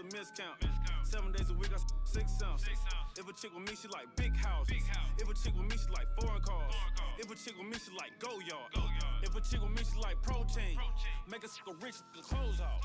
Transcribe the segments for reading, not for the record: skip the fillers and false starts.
a miscount. 7 days a week, I 6 ounces. If a chick with me, she like big houses. If a chick with me, she like foreign cars. If a chick with me, she like go yard. If a chick with me, she like protein. Make us go rich, the clothes off.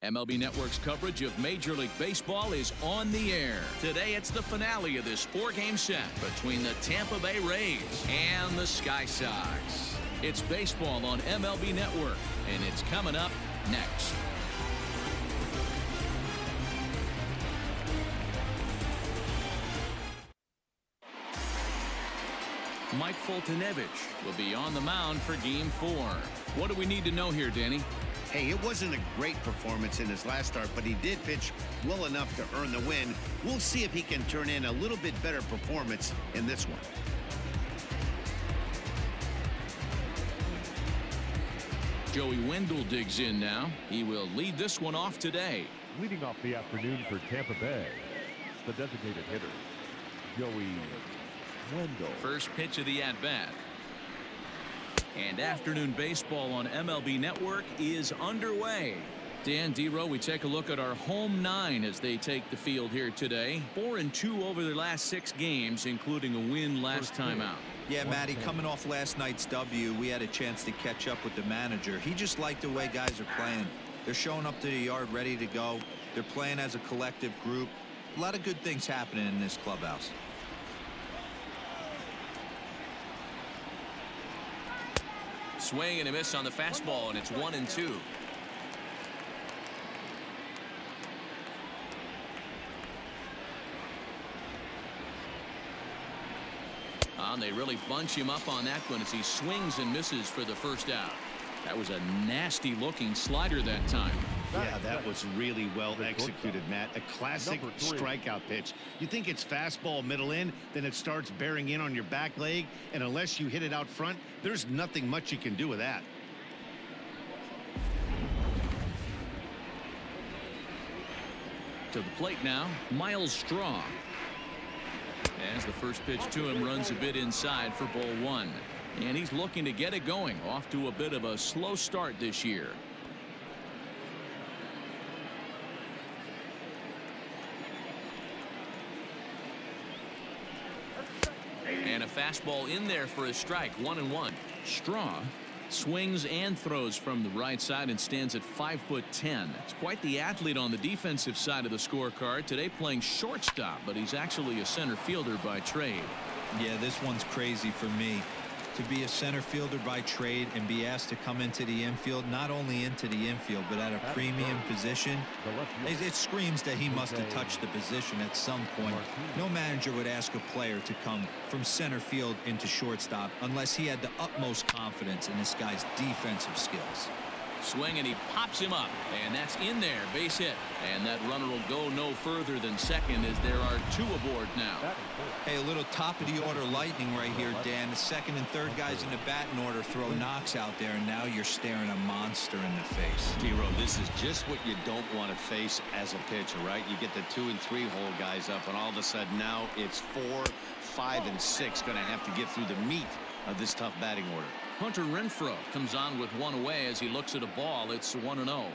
MLB Network's coverage of Major League Baseball is on the air. Today, it's the finale of this 4-game set between the Tampa Bay Rays and the Sky Sox. It's baseball on MLB Network, and it's coming up next. Mike Foltynewicz will be on the mound for Game 4. What do we need to know here, Danny? Hey, it wasn't a great performance in his last start, but he did pitch well enough to earn the win. We'll see if he can turn in a little bit better performance in this one. Joey Wendell digs in now. He will lead this one off today. Leading off the afternoon for Tampa Bay, the designated hitter, Joey Wendell. First pitch of the at-bat. And afternoon baseball on MLB Network is underway. Dan Dero, we take a look at our home 9 as they take the field here today. 4-2 over their last 6 games, including a win last time out. Yeah, Matty, coming off last night's W, we had a chance to catch up with the manager. He just liked the way guys are playing. They're showing up to the yard ready to go. They're playing as a collective group. A lot of good things happening in this clubhouse. Swing and a miss on the fastball, and it's 1-2. And they really bunch him up on that one as he swings and misses for the first out. That was a nasty looking slider that time. Yeah, that was really well executed, Matt. A classic strikeout pitch. You think it's fastball middle in, then it starts bearing in on your back leg, and unless you hit it out front, there's nothing much you can do with that. To the plate now, Miles Straw. As the first pitch to him runs a bit inside for ball 1. And he's looking to get it going. Off to a bit of a slow start this year. And a fastball in there for a strike. 1-1. Straw swings and throws from the right side and stands at 5'10". It's quite the athlete on the defensive side of the scorecard today, playing shortstop, but he's actually a center fielder by trade. Yeah, this one's crazy for me. To be a center fielder by trade and be asked to come into the infield, not only into the infield, but at a premium position, it screams that he must have touched the position at some point. No manager would ask a player to come from center field into shortstop unless he had the utmost confidence in this guy's defensive skills. Swing, and he pops him up, and that's in there, base hit. And that runner will go no further than second as there are 2 aboard now. Hey, a little top of the order lightning right here, Dan. The second and third guys in the batting order throw knocks out there, and now you're staring a monster in the face. Dero, this is just what you don't want to face as a pitcher, right? You get the 2 and 3 hole guys up, and all of a sudden now it's 4, 5, and 6 going to have to get through the meat of this tough batting order. Hunter Renfroe comes on with 1 away as he looks at a ball. It's 1-0.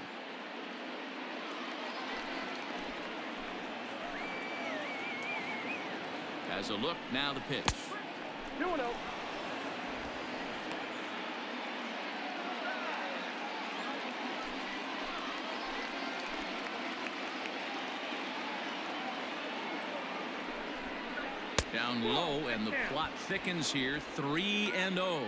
Has a look, now the pitch. 2-0. Down low, and the plot thickens here. 3-0.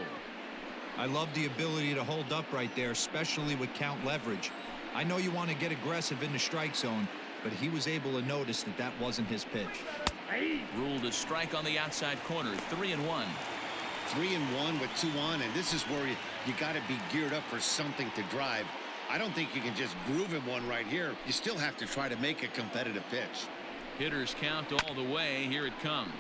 I love the ability to hold up right there, especially with count leverage. I know you want to get aggressive in the strike zone, but he was able to notice that that wasn't his pitch. Ruled a strike on the outside corner. 3-1. 3-1 with 2 on, and this is where you got to be geared up for something to drive. I don't think you can just groove him one right here. You still have to try to make a competitive pitch. Hitters count all the way. Here it comes.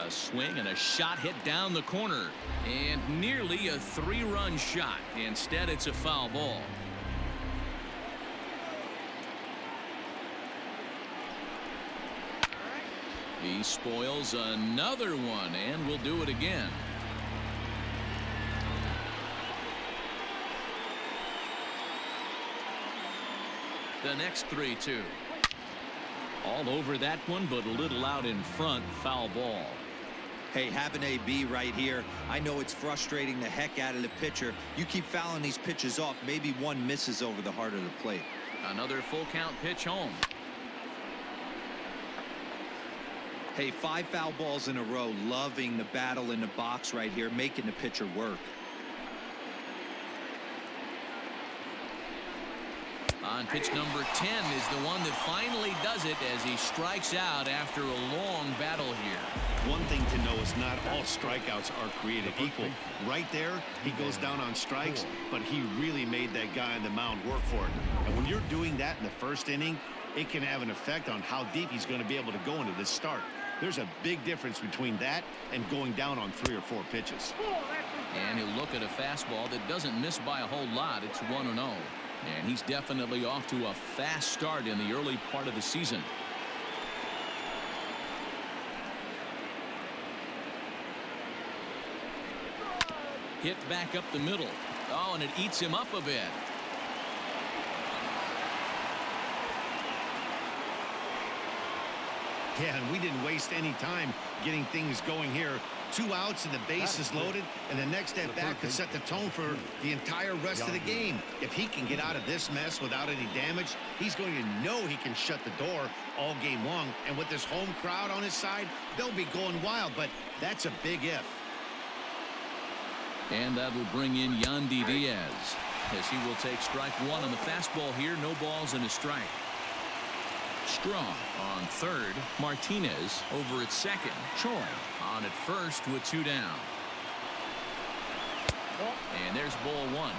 A swing and a shot hit down the corner. And nearly a 3-run shot. Instead, it's a foul ball. He spoils another one and will do it again. The next 3-2. All over that one, but a little out in front. Foul ball. Hey, have an AB right here. I know it's frustrating the heck out of the pitcher. You keep fouling these pitches off, maybe one misses over the heart of the plate. Another full count pitch home. Hey, 5 foul balls in a row. Loving the battle in the box right here, making the pitcher work. On pitch number 10 is the one that finally does it as he strikes out after a long battle here. One thing to know is not all strikeouts are created equal. Right there, he goes down on strikes, but he really made that guy on the mound work for it. And when you're doing that in the first inning, it can have an effect on how deep he's going to be able to go into this start. There's a big difference between that and going down on 3 or 4 pitches. And he'll look at a fastball that doesn't miss by a whole lot. It's 1-0. And he's definitely off to a fast start in the early part of the season. Hit back up the middle. Oh, and it eats him up a bit. Yeah, and we didn't waste any time getting things going here. 2 outs and the base is loaded, and the next at bat could set the tone for the entire rest of the game. If he can get out of this mess without any damage, he's going to know he can shut the door all game long. And with this home crowd on his side, they'll be going wild, but that's a big if. And that will bring in Yandy Diaz as he will take strike 1 on the fastball here. No balls and a strike. Strong on third. Martinez over at second. Choi on at first with 2 down. And there's ball 1.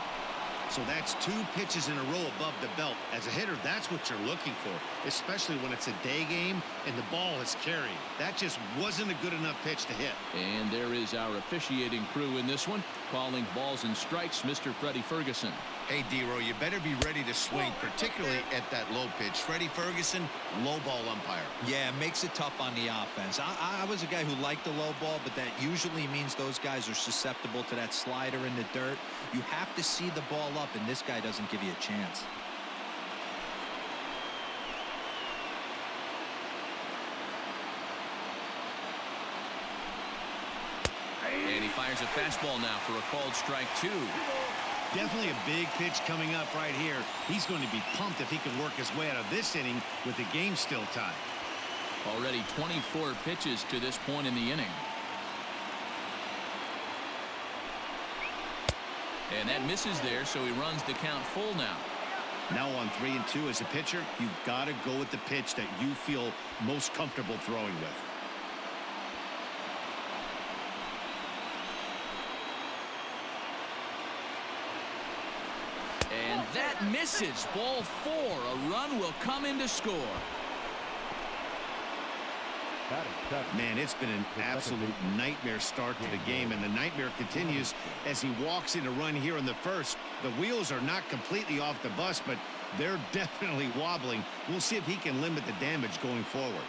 So that's 2 pitches in a row above the belt. As a hitter, that's what you're looking for, especially when it's a day game and the ball is carrying. That just wasn't a good enough pitch to hit. And there is our officiating crew in this one, calling balls and strikes, Mr. Freddie Ferguson. Hey, D-Row, you better be ready to swing, particularly at that low pitch. Freddie Ferguson, low ball umpire. Yeah, it makes it tough on the offense. I was a guy who liked the low ball, but that usually means those guys are susceptible to that slider in the dirt. You have to see the ball up, and this guy doesn't give you a chance. And he fires a fastball now for a called strike 2. Definitely a big pitch coming up right here. He's going to be pumped if he can work his way out of this inning with the game still tied. Already 24 pitches to this point in the inning. And that misses there, so he runs the count full now. Now on 3-2 as a pitcher, you've got to go with the pitch that you feel most comfortable throwing with. And that misses. Ball 4. A run will come in to score. Man, it's been an absolute nightmare start to the game, and the nightmare continues as he walks in a run here in the first. The wheels are not completely off the bus, but they're definitely wobbling. We'll see if he can limit the damage going forward.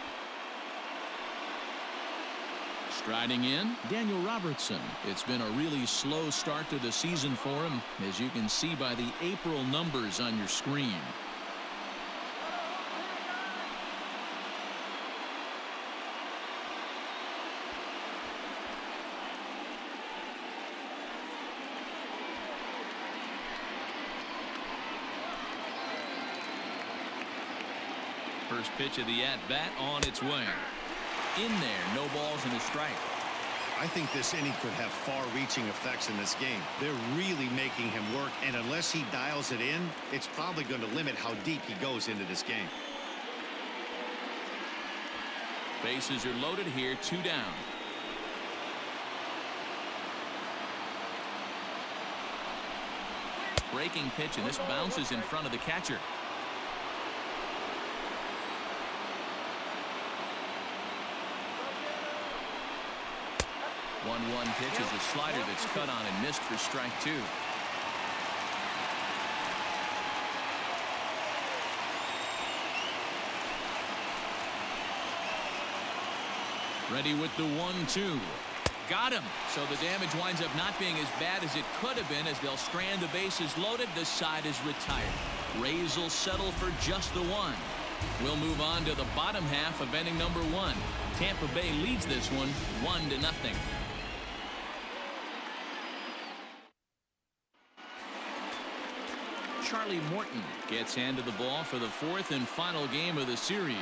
Striding in, Daniel Robertson. It's been a really slow start to the season for him, as you can see by the April numbers on your screen. First pitch of the at-bat on its way. In there, no balls and a strike. I think this inning could have far-reaching effects in this game. They're really making him work, and unless he dials it in, it's probably going to limit how deep he goes into this game. Bases are loaded here, 2 down. Breaking pitch, and this bounces in front of the catcher. 1-1 pitch is a slider that's cut on and missed for strike 2. Ready with the 1-2. Got him. So the damage winds up not being as bad as it could have been as they'll strand the bases loaded. The side is retired. Rays will settle for just the 1. We'll move on to the bottom half of inning number 1. Tampa Bay leads this one 1-0. Charlie Morton gets handed the ball for the 4th and final game of the series.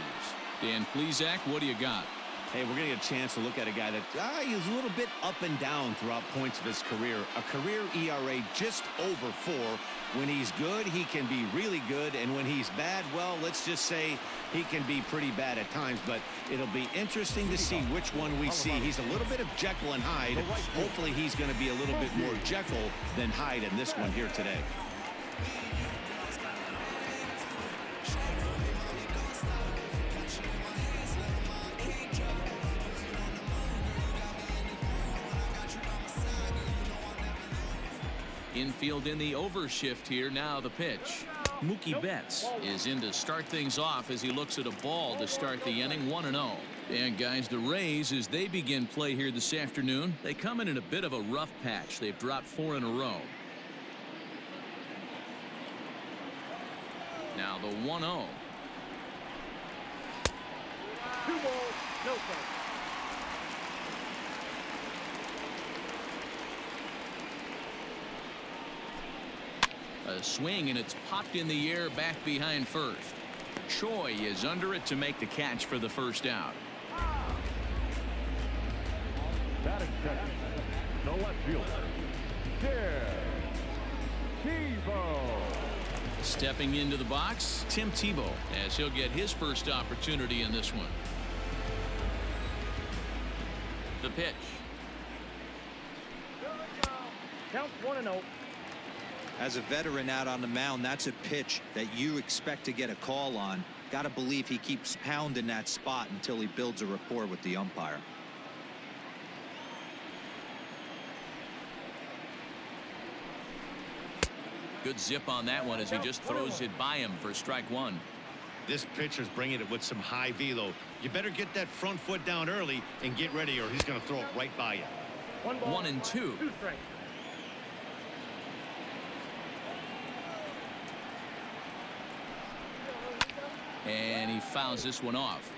Dan Plesac, what do you got? Hey, we're going to get a chance to look at a guy that he's a little bit up and down throughout points of his career. A career ERA just over 4. When he's good, he can be really good. And when he's bad, well, let's just say he can be pretty bad at times. But it'll be interesting to see which one we see. He's a little bit of Jekyll and Hyde. Hopefully he's going to be a little bit more Jekyll than Hyde in this one here today. Infield in the overshift here. Now the pitch. Mookie Betts is in to start things off as he looks at a ball to start the inning. 1-0. And guys, the Rays, as they begin play here this afternoon, they come in a bit of a rough patch. They've dropped 4 in a row. Now the 1-0. 2 balls, no strikes. A swing, and it's popped in the air back behind first. Choi is under it to make the catch for the first out. Batting second, the left fielder, Tim Tebow. Stepping into the box, Tim Tebow, as he'll get his first opportunity in this one. The pitch. Count 1-0. As a veteran out on the mound, that's a pitch that you expect to get a call on. Got to believe he keeps pounding that spot until he builds a rapport with the umpire. Good zip on that one as he just throws it by him for strike 1. This pitcher's bringing it with some high velo. You better get that front foot down early and get ready, or he's going to throw it right by you. 1 ball, 1-2. 2 strikes. And he fouls this one off.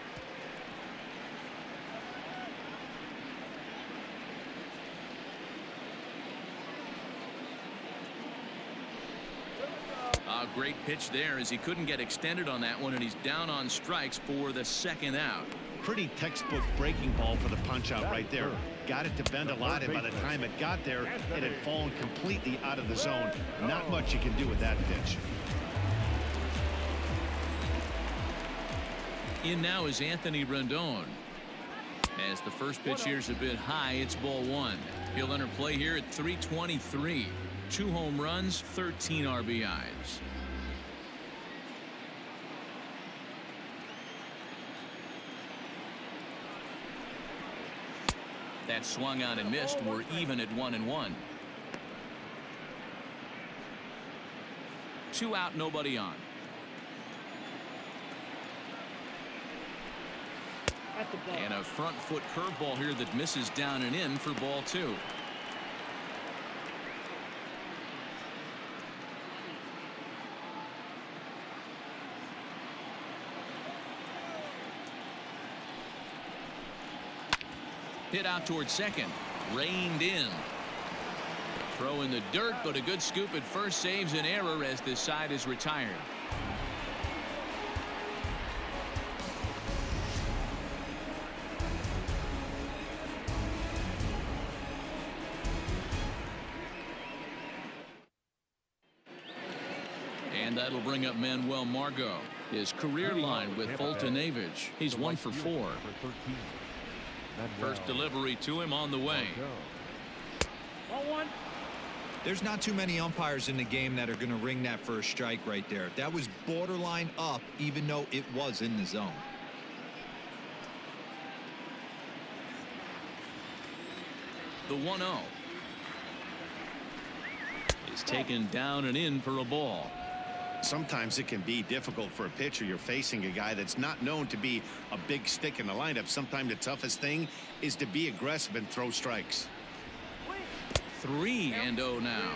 A great pitch there as he couldn't get extended on that one, and he's down on strikes for the second out. Pretty textbook breaking ball for the punch out right there. Got it to bend a lot, and by the time it got there, it had fallen completely out of the zone. Not much you can do with that pitch. In now is Anthony Rendon. As the first pitch here's a bit high, it's ball 1. He'll enter play here at 323. 2 home runs, 13 RBIs. That swung on and missed. We're even at 1-1. 2 out, nobody on. And a front foot curveball here that misses down and in for ball 2. Hit out towards second. Reined in. Throw in the dirt, but a good scoop at first saves an error as this side is retired. And that'll bring up Manuel Margot. His career line with Foltynewicz. He's 1 for 4. First delivery to him on the way. There's not too many umpires in the game that are going to ring that first strike right there. That was borderline up, even though it was in the zone. The 1-0 is taken down and in for a ball. Sometimes it can be difficult for a pitcher. You're facing a guy that's not known to be a big stick in the lineup. Sometimes the toughest thing is to be aggressive and throw strikes. 3-0 now.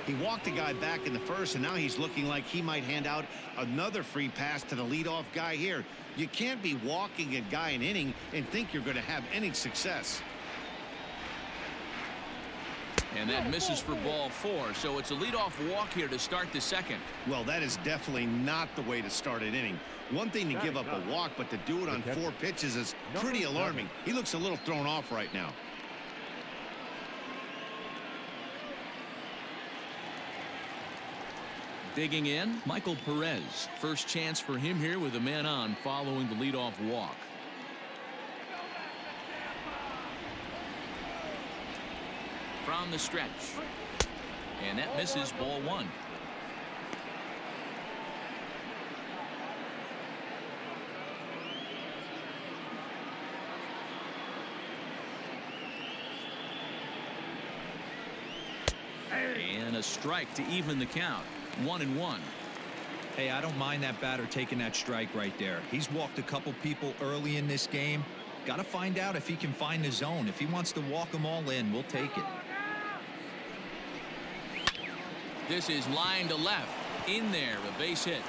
He walked a guy back in the first, and now he's looking like he might hand out another free pass to the leadoff guy here. You can't be walking a guy an inning and think you're going to have any success. And that misses for ball 4, so it's a leadoff walk here to start the second. Well, that is definitely not the way to start an inning. One thing to give up a walk, but to do it on 4 pitches is pretty alarming. He looks a little thrown off right now. Digging in, Michael Perez. First chance for him here with a man on following the leadoff walk. From the stretch. And that misses ball 1. And a strike to even the count. 1-1. Hey, I don't mind that batter taking that strike right there. He's walked a couple people early in this game. Got to find out if he can find the zone. If he wants to walk them all in, we'll take it. This is line to left. In there, a base hit.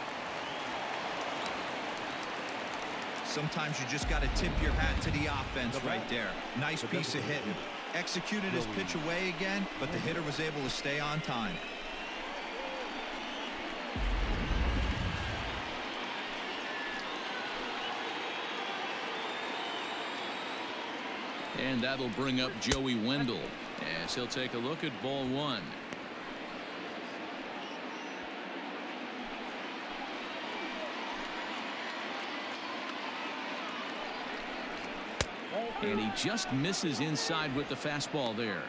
Sometimes you just got to tip your hat to the offense right there. Nice piece of hitting. Executed his pitch away again, but the hitter was able to stay on time. And that'll bring up Joey Wendell as he'll take a look at ball 1. And he just misses inside with the fastball there.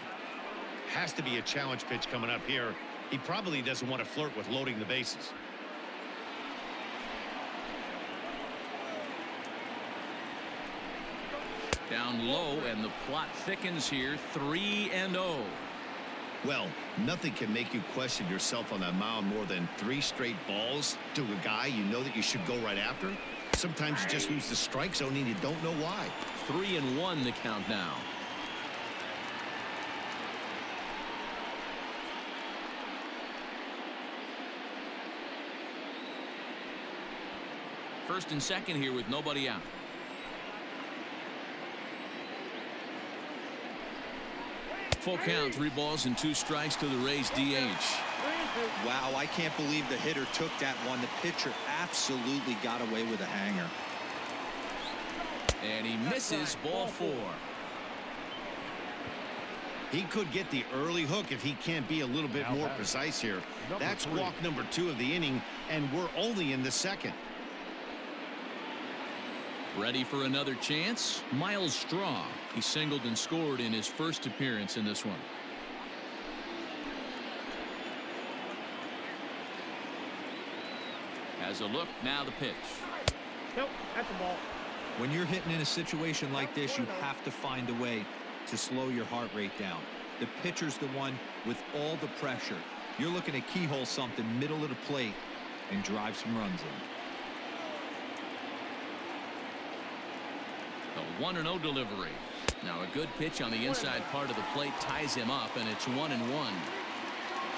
Has to be a challenge pitch coming up here. He probably doesn't want to flirt with loading the bases. Down low, and the plot thickens here. 3-0. Well, nothing can make you question yourself on that mound more than 3 straight balls to a guy you know that you should go right after. Sometimes you just lose the strike zone and you don't know why. 3-1 the count now. First and second here with nobody out. Full count, 3 balls and 2 strikes to the Rays DH. Wow, I can't believe the hitter took that one. The pitcher absolutely got away with a hanger. And he misses ball 4. He could get the early hook if he can't be a little bit more precise here. That's walk number 2 of the inning, and we're only in the second. Ready for another chance? Miles Straw. He singled and scored in his first appearance in this one. Has a look, now the pitch. Nope, that's a ball. When you're hitting in a situation like this, you have to find a way to slow your heart rate down. The pitcher's the one with all the pressure. You're looking to keyhole something middle of the plate and drive some runs in. The 1-0 delivery. Now a good pitch on the inside part of the plate ties him up, and it's 1-1.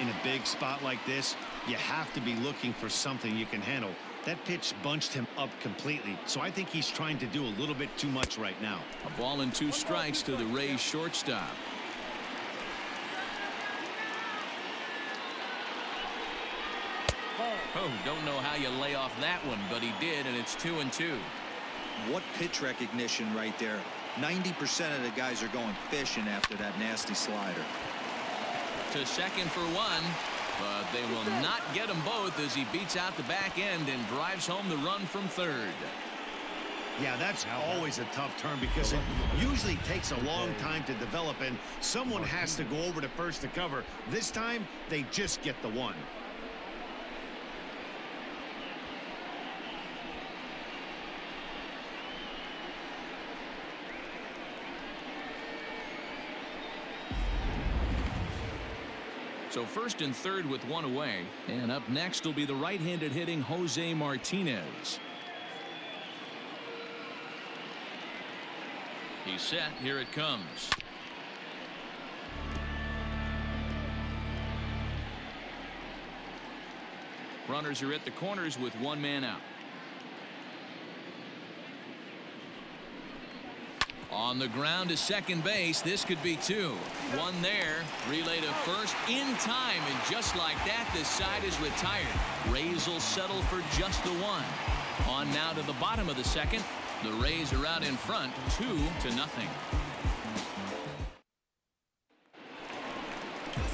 In a big spot like this, you have to be looking for something you can handle. That pitch bunched him up completely, so I think he's trying to do a little bit too much right now. A ball and 2 strikes to the Rays shortstop. Oh, don't know how you lay off that one, but he did, and it's 2-2. What pitch recognition right there. 90% of the guys are going fishing after that nasty slider. To second for 1, but they will not get them both as he beats out the back end and drives home the run from third. Yeah, that's always a tough turn because it usually takes a long time to develop, and someone has to go over to first to cover. This time, they just get the 1. So first and third with one away. And up next will be the right-handed hitting Jose Martinez. He's set. Here it comes. Runners are at the corners with one man out. On the ground to second base. This could be two. One there. Relay to first in time. And just like that, this side is retired. Rays will settle for just the one. On now to the bottom of the second. The Rays are out in front 2-0.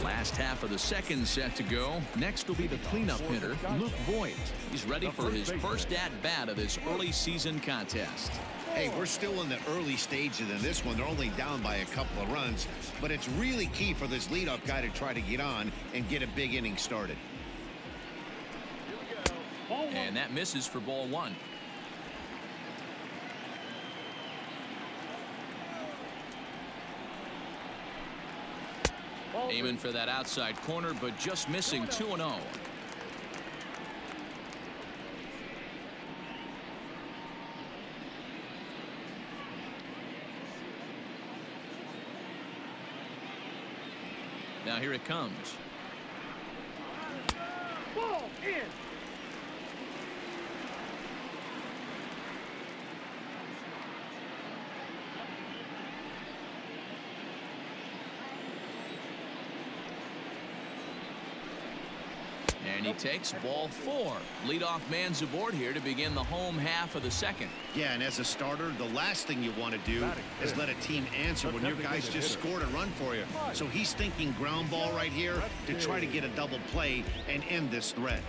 Last half of the second set to go. Next will be the cleanup hitter, Luke Voigt. He's ready for his first at-bat of this early season contest. Hey, we're still in the early stages of this one. They're only down by a couple of runs, but it's really key for this leadoff guy to try to get on and get a big inning started. And that misses for ball one. Aiming for that outside corner, but just missing 2-0. Now here it comes. Ball in. And he takes ball four. Leadoff man's aboard here to begin the home half of the second. Yeah, and as a starter, the last thing you want to do is let a team answer when your guys just scored a run for you. So he's thinking ground ball right here to try to get a double play and end this threat.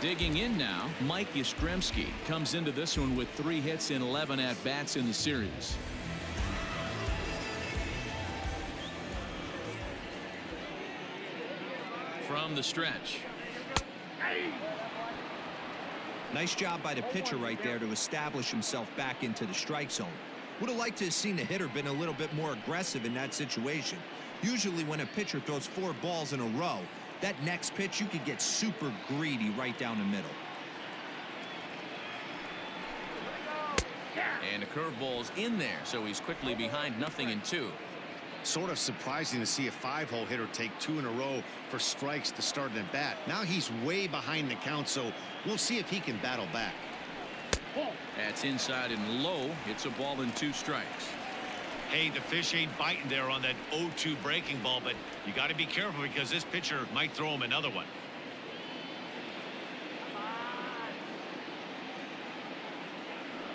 Digging in now, Mike Yastrzemski comes into this one with 3 hits in 11 at-bats in the series. From the stretch. Nice job by the pitcher right there to establish himself back into the strike zone. Would have liked to have seen the hitter been a little bit more aggressive in that situation. Usually when a pitcher throws 4 balls in a row, that next pitch you could get super greedy right down the middle. And a curveball's in there, so he's quickly behind 0-2. Sort of surprising to see a 5-hole hitter take 2 in a row for strikes to start an at-bat. Now he's way behind the count, so we'll see if he can battle back. That's inside and low. It's a ball and 2 strikes. Hey, the fish ain't biting there on that 0-2 breaking ball, but you got to be careful because this pitcher might throw him another one.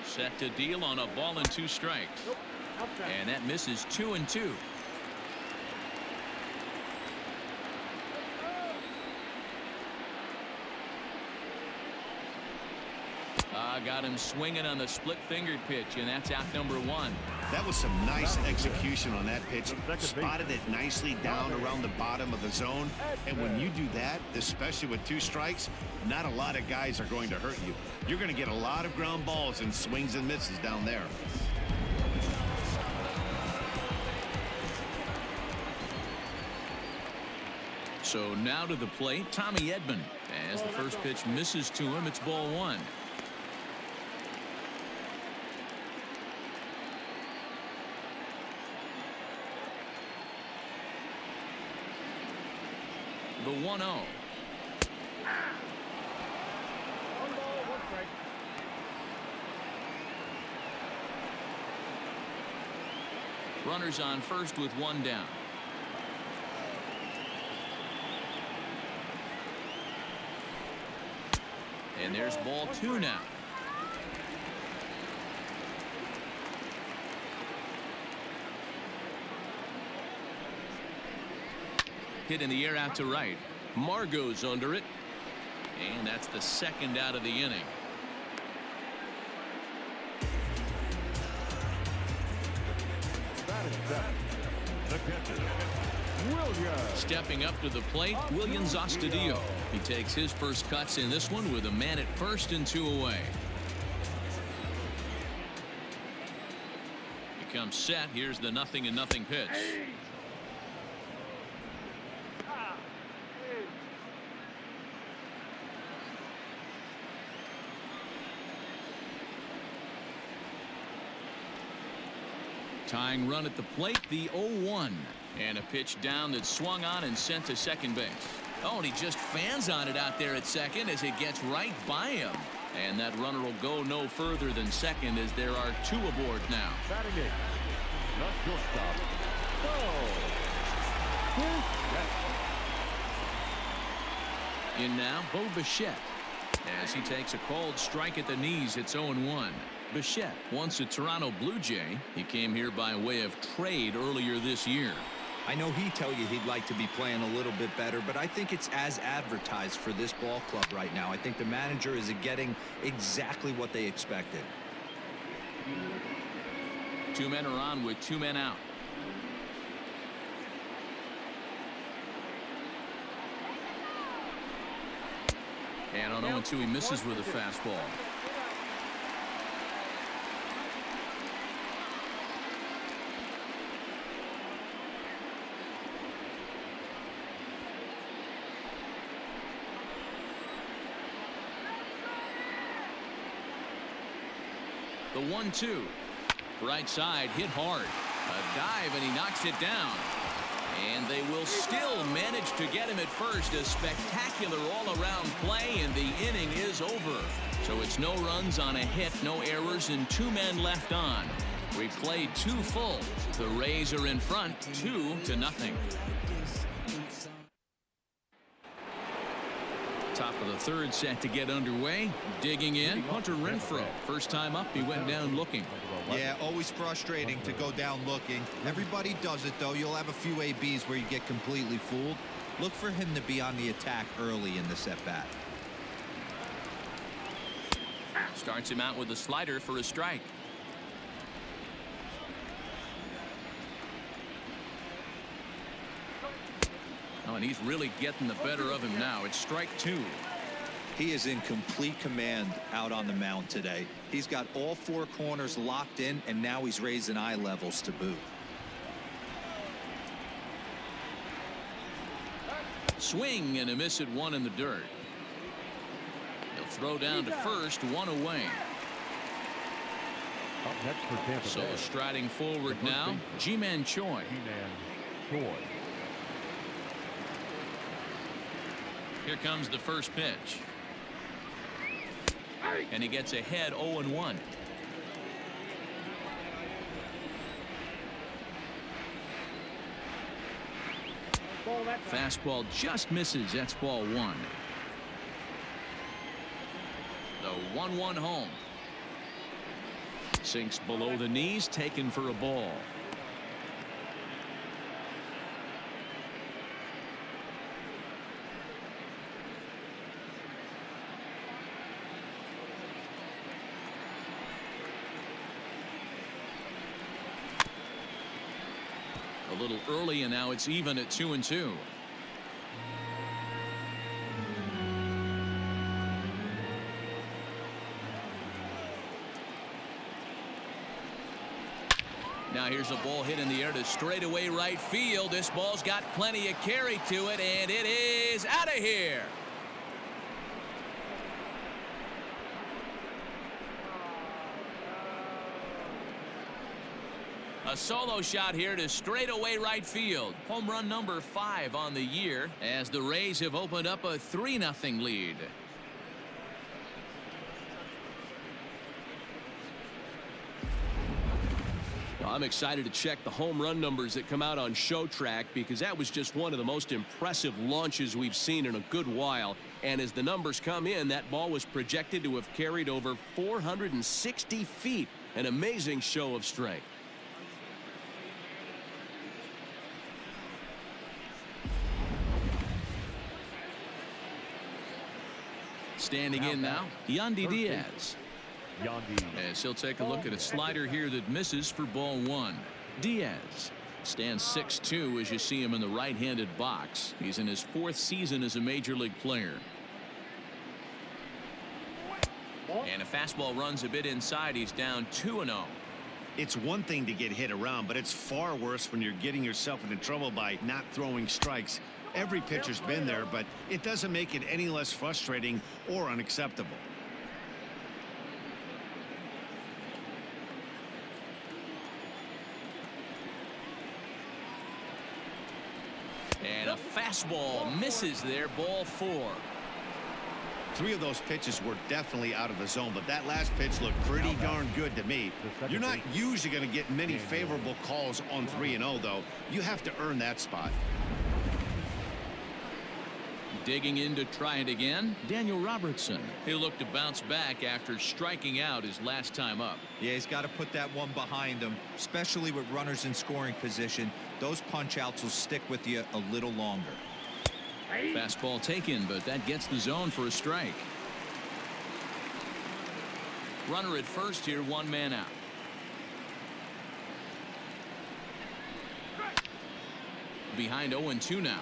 Set to deal on a ball and 2 strikes. And that misses 2-2. Got him swinging on the split-fingered pitch, and that's out number 1. That was some nice execution on that pitch. Spotted it nicely down around the bottom of the zone. And when you do that, especially with 2 strikes, not a lot of guys are going to hurt you. You're going to get a lot of ground balls and swings and misses down there. So now to the plate, Tommy Edman. As the first pitch misses to him, it's ball 1. The 1-0. 1 ball, 1 strike. Runners on first with 1 down. And there's ball 2 now. Hit in the air out to right. Margot's under it. And that's the second out of the inning. Stepping up to the plate, Williams Astudillo. He takes his first cuts in this one with a man at first and 2 away. He comes set. Here's the 0-0 pitch. Tying run at the plate, the 0-1. And a pitch down that swung on and sent to second base. Oh, and he just fans on it out there at second as it gets right by him. And that runner will go no further than second as there are 2 aboard now. Batting it. Not shortstop. In now, Bo Bichette. As he takes a called strike at the knees, it's 0-1. Bichette, once a Toronto Blue Jay, he came here by way of trade earlier this year. I know he'd tell you he'd like to be playing a little bit better, but I think it's as advertised for this ball club right now. I think the manager is getting exactly what they expected. 2 men are on with 2 men out. And on 0-2, he misses with a fastball. The 1-2. Right side hit hard. A dive and he knocks it down. And they will still manage to get him at first. A spectacular all-around play, and the inning is over. So it's no runs on a hit, no errors, and 2 men left on. We played 2 full. The Rays are in front, 2-0. Top of the 3rd set to get underway. Digging in, Hunter Renfroe. First time up, he went down looking. Yeah, always frustrating to go down looking. Everybody does it, though. You'll have a few ABs where you get completely fooled. Look for him to be on the attack early in the set-bat. Starts him out with a slider for a strike. Oh, and he's really getting the better of him now. It's strike 2. He is in complete command out on the mound today. He's got all 4 corners locked in, and now he's raising eye levels to boot. Swing and a miss at 1 in the dirt. He'll throw down to first, 1 away. Up next for Tampa So Bay. striding forward now, Ji-Man Choi. Ji-Man Choi. Here comes the first pitch. And he gets ahead 0-1. Fastball just misses. That's ball 1. The 1-1 home. Sinks below the knees, taken for a ball. A little early, and now it's even at 2-2. Now here's a ball hit in the air to straightaway right field. This ball's got plenty of carry to it, and it is out of here. A solo shot here to straightaway right field. Home run number 5 on the year as the Rays have opened up a 3-0 lead. I'm excited to check the home run numbers that come out on Show Track because that was just one of the most impressive launches we've seen in a good while. And as the numbers come in, that ball was projected to have carried over 460 feet. An amazing show of strength. Standing in now, Yandy Diaz. Yandy. As he'll take a look at a slider here that misses for ball 1. Diaz stands 6'2" as you see him in the right-handed box. He's in his 4th season as a major league player. And a fastball runs a bit inside. He's down 2-0. It's one thing to get hit around, but it's far worse when you're getting yourself into trouble by not throwing strikes. Every pitcher's been there, but it doesn't make it any less frustrating or unacceptable. Fastball misses there, ball 4. 3 of those pitches were definitely out of the zone, but that last pitch looked pretty darn good to me. You're not usually going to get many favorable calls on 3-0, though. You have to earn that spot. Digging in to try it again, Daniel Robertson. He'll look to bounce back after striking out his last time up. Yeah, he's got to put that one behind him, especially with runners in scoring position. Those punch outs will stick with you a little longer. Fastball taken, but that gets the zone for a strike. Runner at first here, 1 man out. Behind 0-2 now.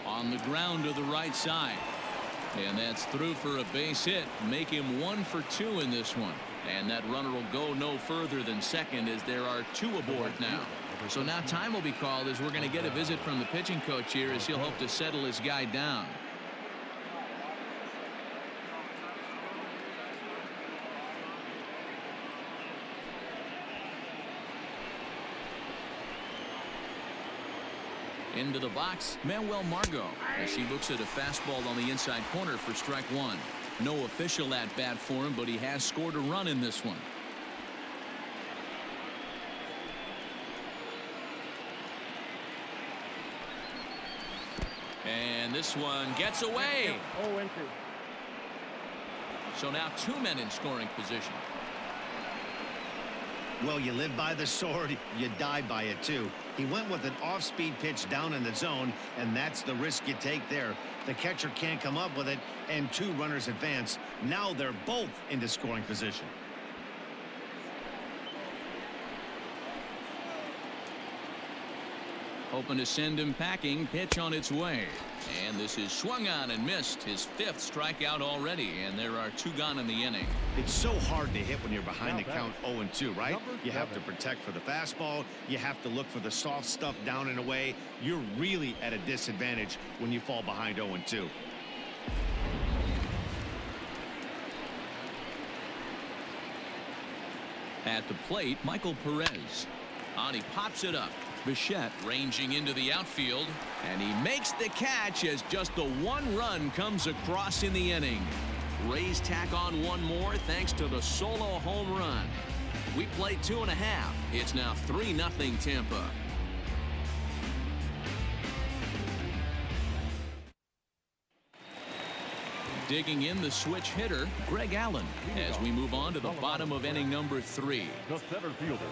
On the ground to the right side. And that's through for a base hit. Make him 1 for 2 in this one. And that runner will go no further than second as there are 2 aboard now. So now time will be called as we're going to get a visit from the pitching coach here as he'll hope to settle his guy down. Into the box, Manuel Margot, as he looks at a fastball on the inside corner for strike 1. No official at bat for him, but he has scored a run in this one. And this one gets away. 0-2. So now 2 men in scoring position. Well, you live by the sword, you die by it too. He went with an off-speed pitch down in the zone, and that's the risk you take there. The catcher can't come up with it, and 2 runners advance. Now they're both into scoring position. Hoping to send him packing. Pitch on its way. And this is swung on and missed. His 5th strikeout already, and there are 2 gone in the inning. It's so hard to hit when you're behind the count 0-2, right? You have to protect for the fastball. You have to look for the soft stuff down and away. You're really at a disadvantage when you fall behind 0-2. At the plate, Michael Perez. On he pops it up. Bichette ranging into the outfield, and he makes the catch as just the 1 run comes across in the inning. Rays tack on 1 more thanks to the solo home run. We play 2.5. It's now 3-0 Tampa. Digging in the switch hitter, Greg Allen, as we move on to the bottom of inning number 3. The center fielder,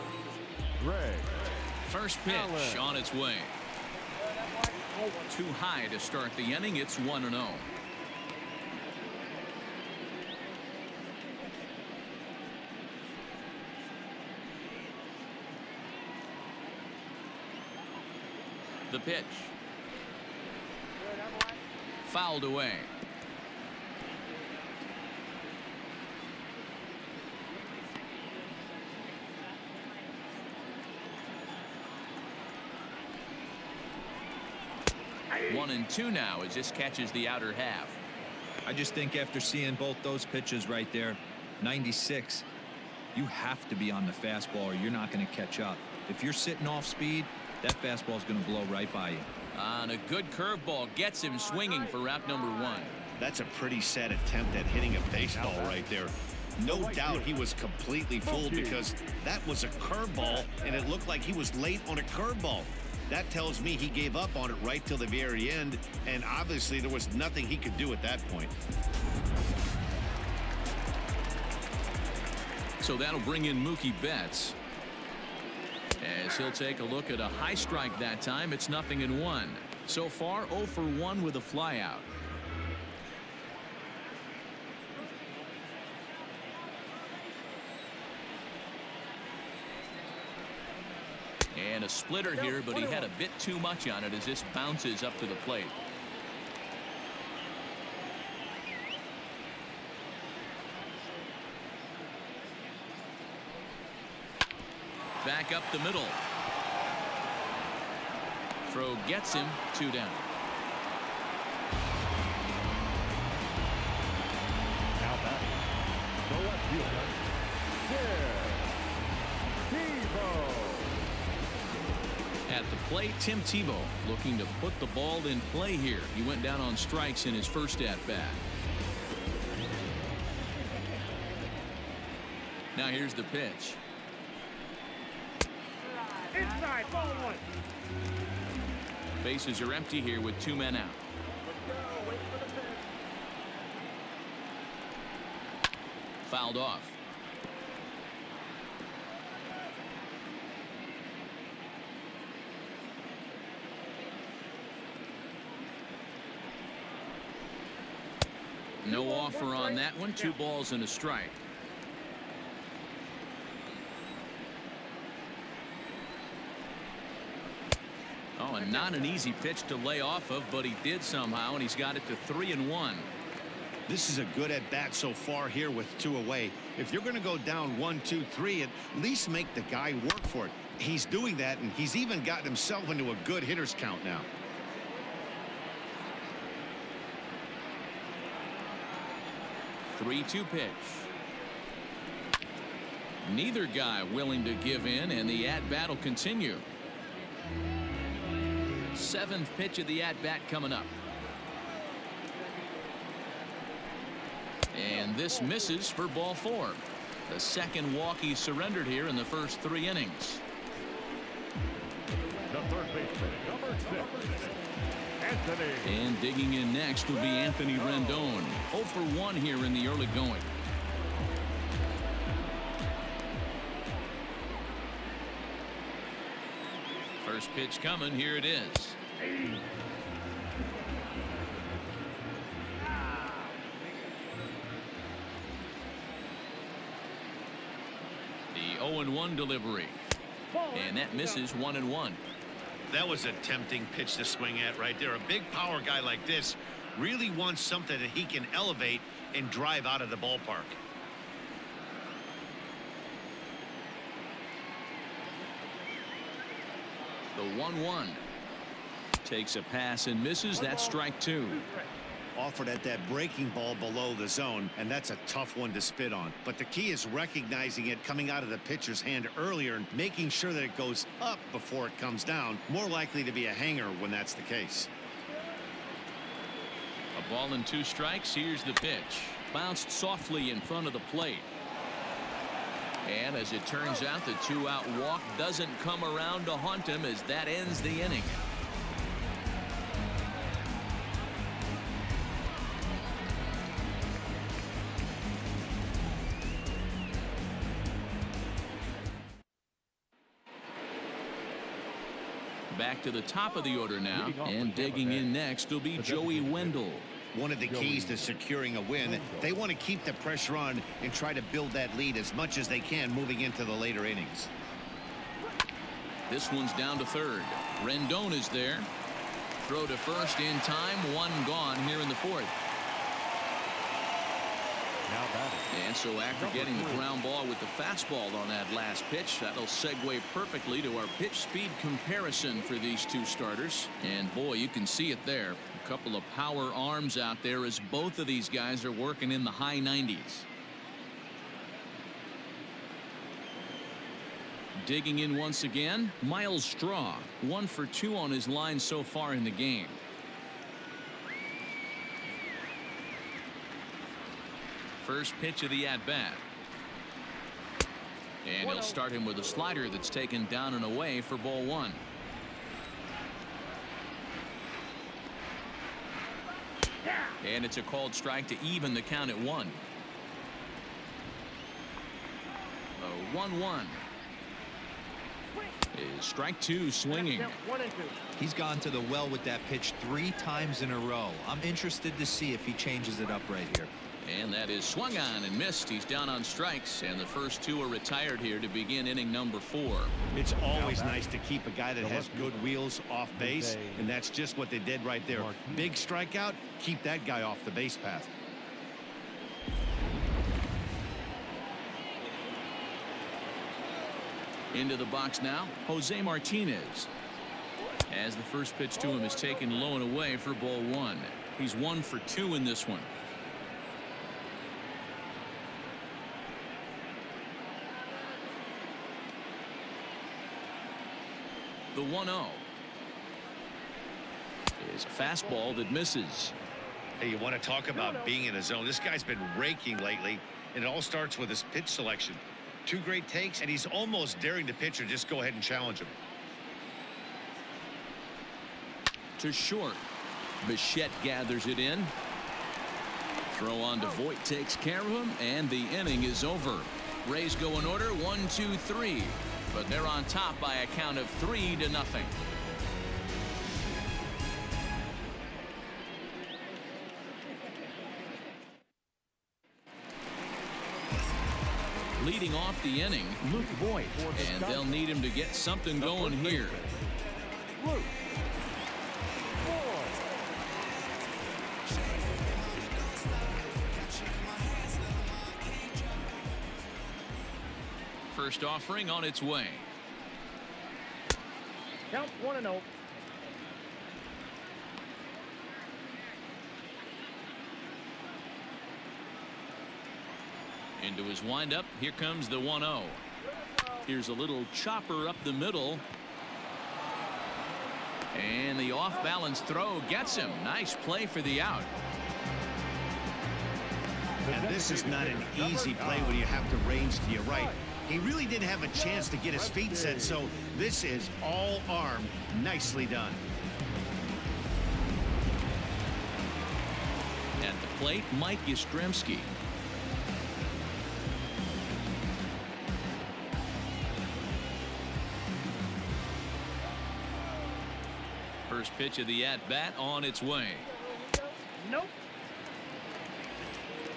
Greg. First pitch on its way. Too high to start the inning. It's 1-0. The pitch. Fouled away. One and 2 now as this catches the outer half. I just think after seeing both those pitches right there, 96, you have to be on the fastball or you're not going to catch up. If you're sitting off speed, that fastball is going to blow right by you. On a good curveball gets him swinging for route number 1. That's a pretty sad attempt at hitting a baseball right there. No doubt he was completely fooled because that was a curveball and it looked like he was late on a curveball. That tells me he gave up on it right till the very end, and obviously there was nothing he could do at that point. So that'll bring in Mookie Betts as he'll take a look at a high strike that time. It's 0-1. So far 0 for 1 with a flyout. And a splitter here, but he had a bit too much on it as this bounces up to the plate. Back up the middle. Throw gets him, 2 down. Now back, the At the plate, Tim Tebow looking to put the ball in play here. He went down on strikes in his first at-bat. Now here's the pitch. Inside, ball one. Bases are empty here with 2 men out. Fouled off. No offer on that one. 2 balls and a strike. Oh, and not an easy pitch to lay off of, but he did somehow, and he's got it to 3-1. This is a good at bat so far here with 2 away. If you're going to go down 1, 2, 3, at least make the guy work for it. He's doing that, and he's even gotten himself into a good hitter's count now. Three-two pitch. Neither guy willing to give in, and the at-bat will continue. 7th pitch of the at-bat coming up. And this misses for ball 4. The second walk he surrendered here in the first 3 innings. The third baseman, number 6, Anthony. And digging in next will be Anthony Rendon. 0 for 1 here in the early going. First pitch coming. Here it is. The 0-1 delivery. And that misses 1-1. That was a tempting pitch to swing at right there. A big power guy like this really wants something that he can elevate and drive out of the ballpark. The 1-1 takes a pass and misses. That's strike 2. Offered at that breaking ball below the zone, and that's a tough one to spit on. But the key is recognizing it coming out of the pitcher's hand earlier and making sure that it goes up before it comes down. More likely to be a hanger when that's the case. A ball and 2 strikes. Here's the pitch. Bounced softly in front of the plate. And as it turns out, the 2-out walk doesn't come around to haunt him as that ends the inning. Back to the top of the order now, and digging in next will be Joey Wendell. One of the keys to securing a win, they want to keep the pressure on and try to build that lead as much as they can moving into the later innings. This one's down to third. Rendon is there. Throw to first in time. 1 gone here in the 4th. And so after getting the ground ball with the fastball on that last pitch, that'll segue perfectly to our pitch speed comparison for these 2 starters. And boy, you can see it there. A couple of power arms out there as both of these guys are working in the high 90s. Digging in once again, Miles Straw. 1 for 2 on his line so far in the game. First pitch of the at-bat. And he'll start him with a slider that's taken down and away for ball 1. And it's a called strike to even the count at 1. The 1-1 is strike 2 swinging. He's gone to the well with that pitch 3 times in a row. I'm interested to see if he changes it up right here. And that is swung on and missed. He's down on strikes, and the first 2 are retired here to begin inning number 4. It's always nice to keep a guy that has good wheels off base, and that's just what they did right there. Big strikeout, keep that guy off the base path. Into the box now, Jose Martinez. As the first pitch to him is taken low and away for ball 1. He's 1 for 2 in this one. The 1-0 is a fastball that misses. Hey, you want to talk about being in a zone? This guy's been raking lately, and it all starts with his pitch selection. 2 great takes, and he's almost daring the pitcher just go ahead and challenge him. To short. Bichette gathers it in. Throw on to Voit takes care of him, and the inning is over. Rays go in order 1, 2, 3, but they're on top by a count of 3-0. Leading off the inning, Luke Voit, and they'll need him to get something going here. Luke. First offering on its way. Count 1-0. Into his windup. Here comes the 1-0. Here's a little chopper up the middle. And the off-balance throw gets him. Nice play for the out. And this is not an easy play when you have to range to your right. He really didn't have a chance to get his feet set, so this is all arm. Nicely done. At the plate, Mike Yastrzemski. First pitch of the at-bat on its way. Nope.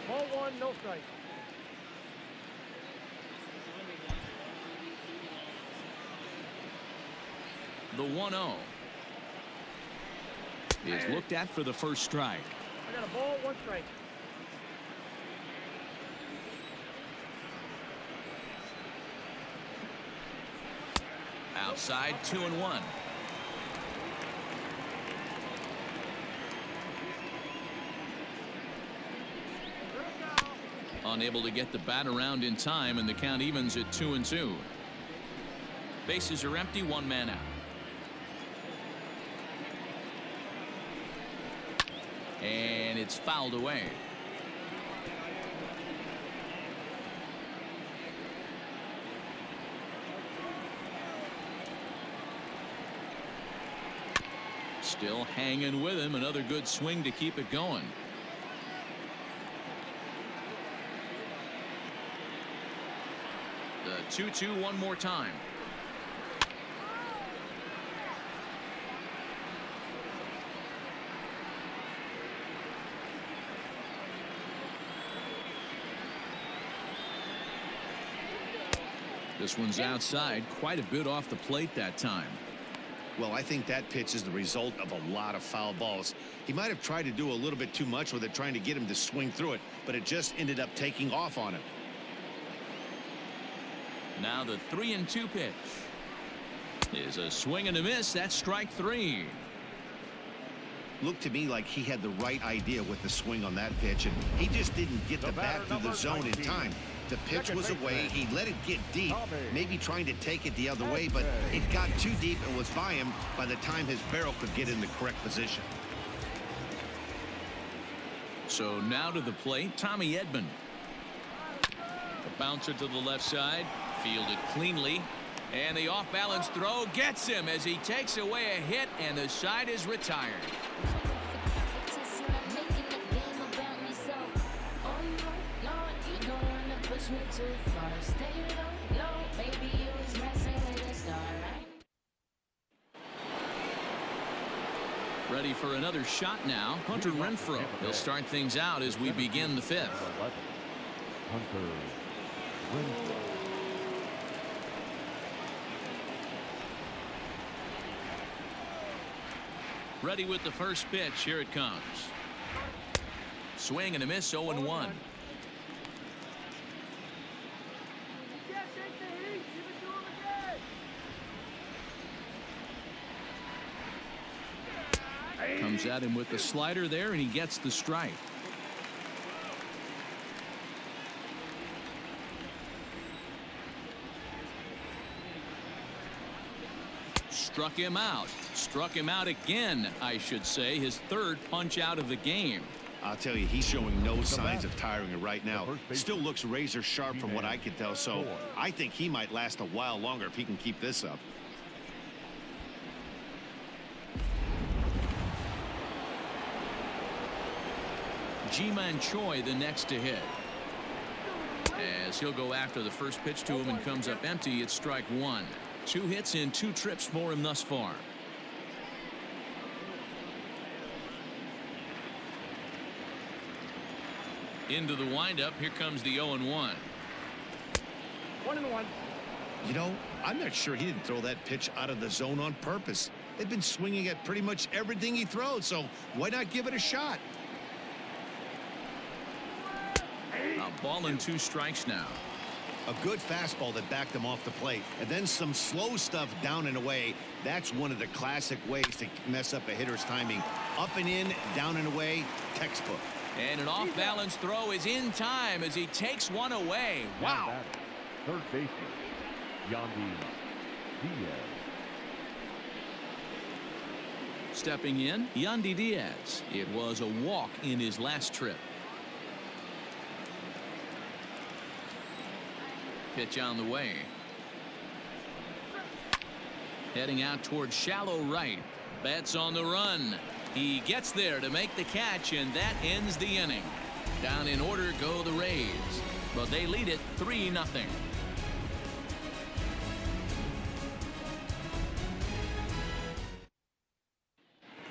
Ball 1, no strike. The 1-0 is looked at for the first strike. I got a ball, 1 strike. Outside, 2-1. Unable to get the bat around in time, and the count evens at 2-2. Bases are empty, 1 man out. And it's fouled away. Still hanging with him. Another good swing to keep it going. The 2-2 one more time. This one's outside, quite a bit off the plate that time. Well, I think that pitch is the result of a lot of foul balls. He might have tried to do a little bit too much with it, trying to get him to swing through it, but it just ended up taking off on him. Now the 3-2 pitch is a swing and a miss. That's strike 3. Looked to me like he had the right idea with the swing on that pitch, and he just didn't get the bat through the zone in time. The pitch was away. He let it get deep, maybe trying to take it the other way, but it got too deep and was by him by the time his barrel could get in the correct position. So now to the plate, Tommy Edman. The bouncer to the left side, fielded cleanly, and the off-balance throw gets him as he takes away a hit, and the side is retired. Ready for another shot now, Hunter Renfroe. He'll start things out as we begin the 5th. Hunter Renfroe. Ready with the first pitch. Here it comes. Swing and a miss, 0-1. Comes at him with the slider there, and he gets the strike. Struck him out. Struck him out again, I should say. His third punch out of the game. I'll tell you, he's showing no signs of tiring right now. Still looks razor sharp from what I can tell, so I think he might last a while longer if he can keep this up. Ji-Man Choi the next to hit. As he'll go after the first pitch to him and comes up empty, it's strike one. 2 hits in 2 trips for him thus far. Into the windup. Here comes the 0-1. 1-1. You know, I'm not sure he didn't throw that pitch out of the zone on purpose. They've been swinging at pretty much everything he throws, so why not give it a shot? A ball and 2 strikes now. A good fastball that backed him off the plate, and then some slow stuff down and away. That's one of the classic ways to mess up a hitter's timing. Up and in, down and away, textbook. And an off-balance throw is in time as he takes one away. Wow. Third baseman, Yandy Diaz. Stepping in, Yandy Diaz. It was a walk in his last trip. Pitch on the way. Heading out towards shallow right. Bats on the run. He gets there to make the catch, and that ends the inning. Down in order go the Rays, but they lead it 3-0.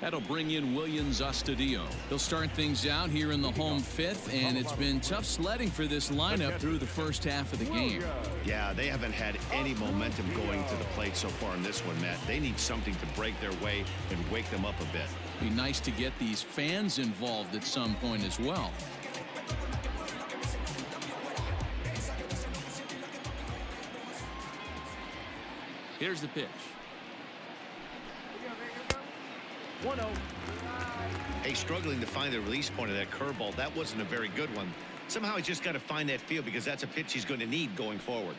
That'll bring in Williams Astudillo. He'll start things out here in the home 5th, and it's been tough sledding for this lineup through the first half of the game. Yeah, they haven't had any momentum going to the plate so far in this one, Matt. They need something to break their way and wake them up a bit. Be nice to get these fans involved at some point as well. Here's the pitch. 1-0. Hey, struggling to find the release point of that curveball. That wasn't a very good one. Somehow he's just got to find that feel because that's a pitch he's going to need going forward.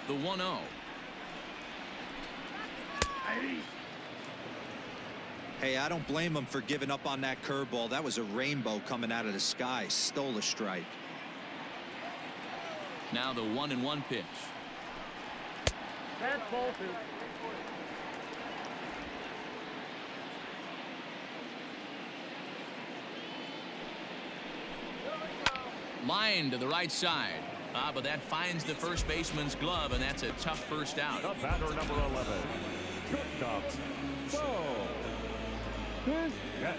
The 1-0. Hey, I don't blame him for giving up on that curveball. That was a rainbow coming out of the sky. Stole a strike. Now the 1-1 pitch. That's ball 2. Line to the right side. But that finds the first baseman's glove, and that's a tough first out. The batter, number 11, shortstop, Bo Bichette.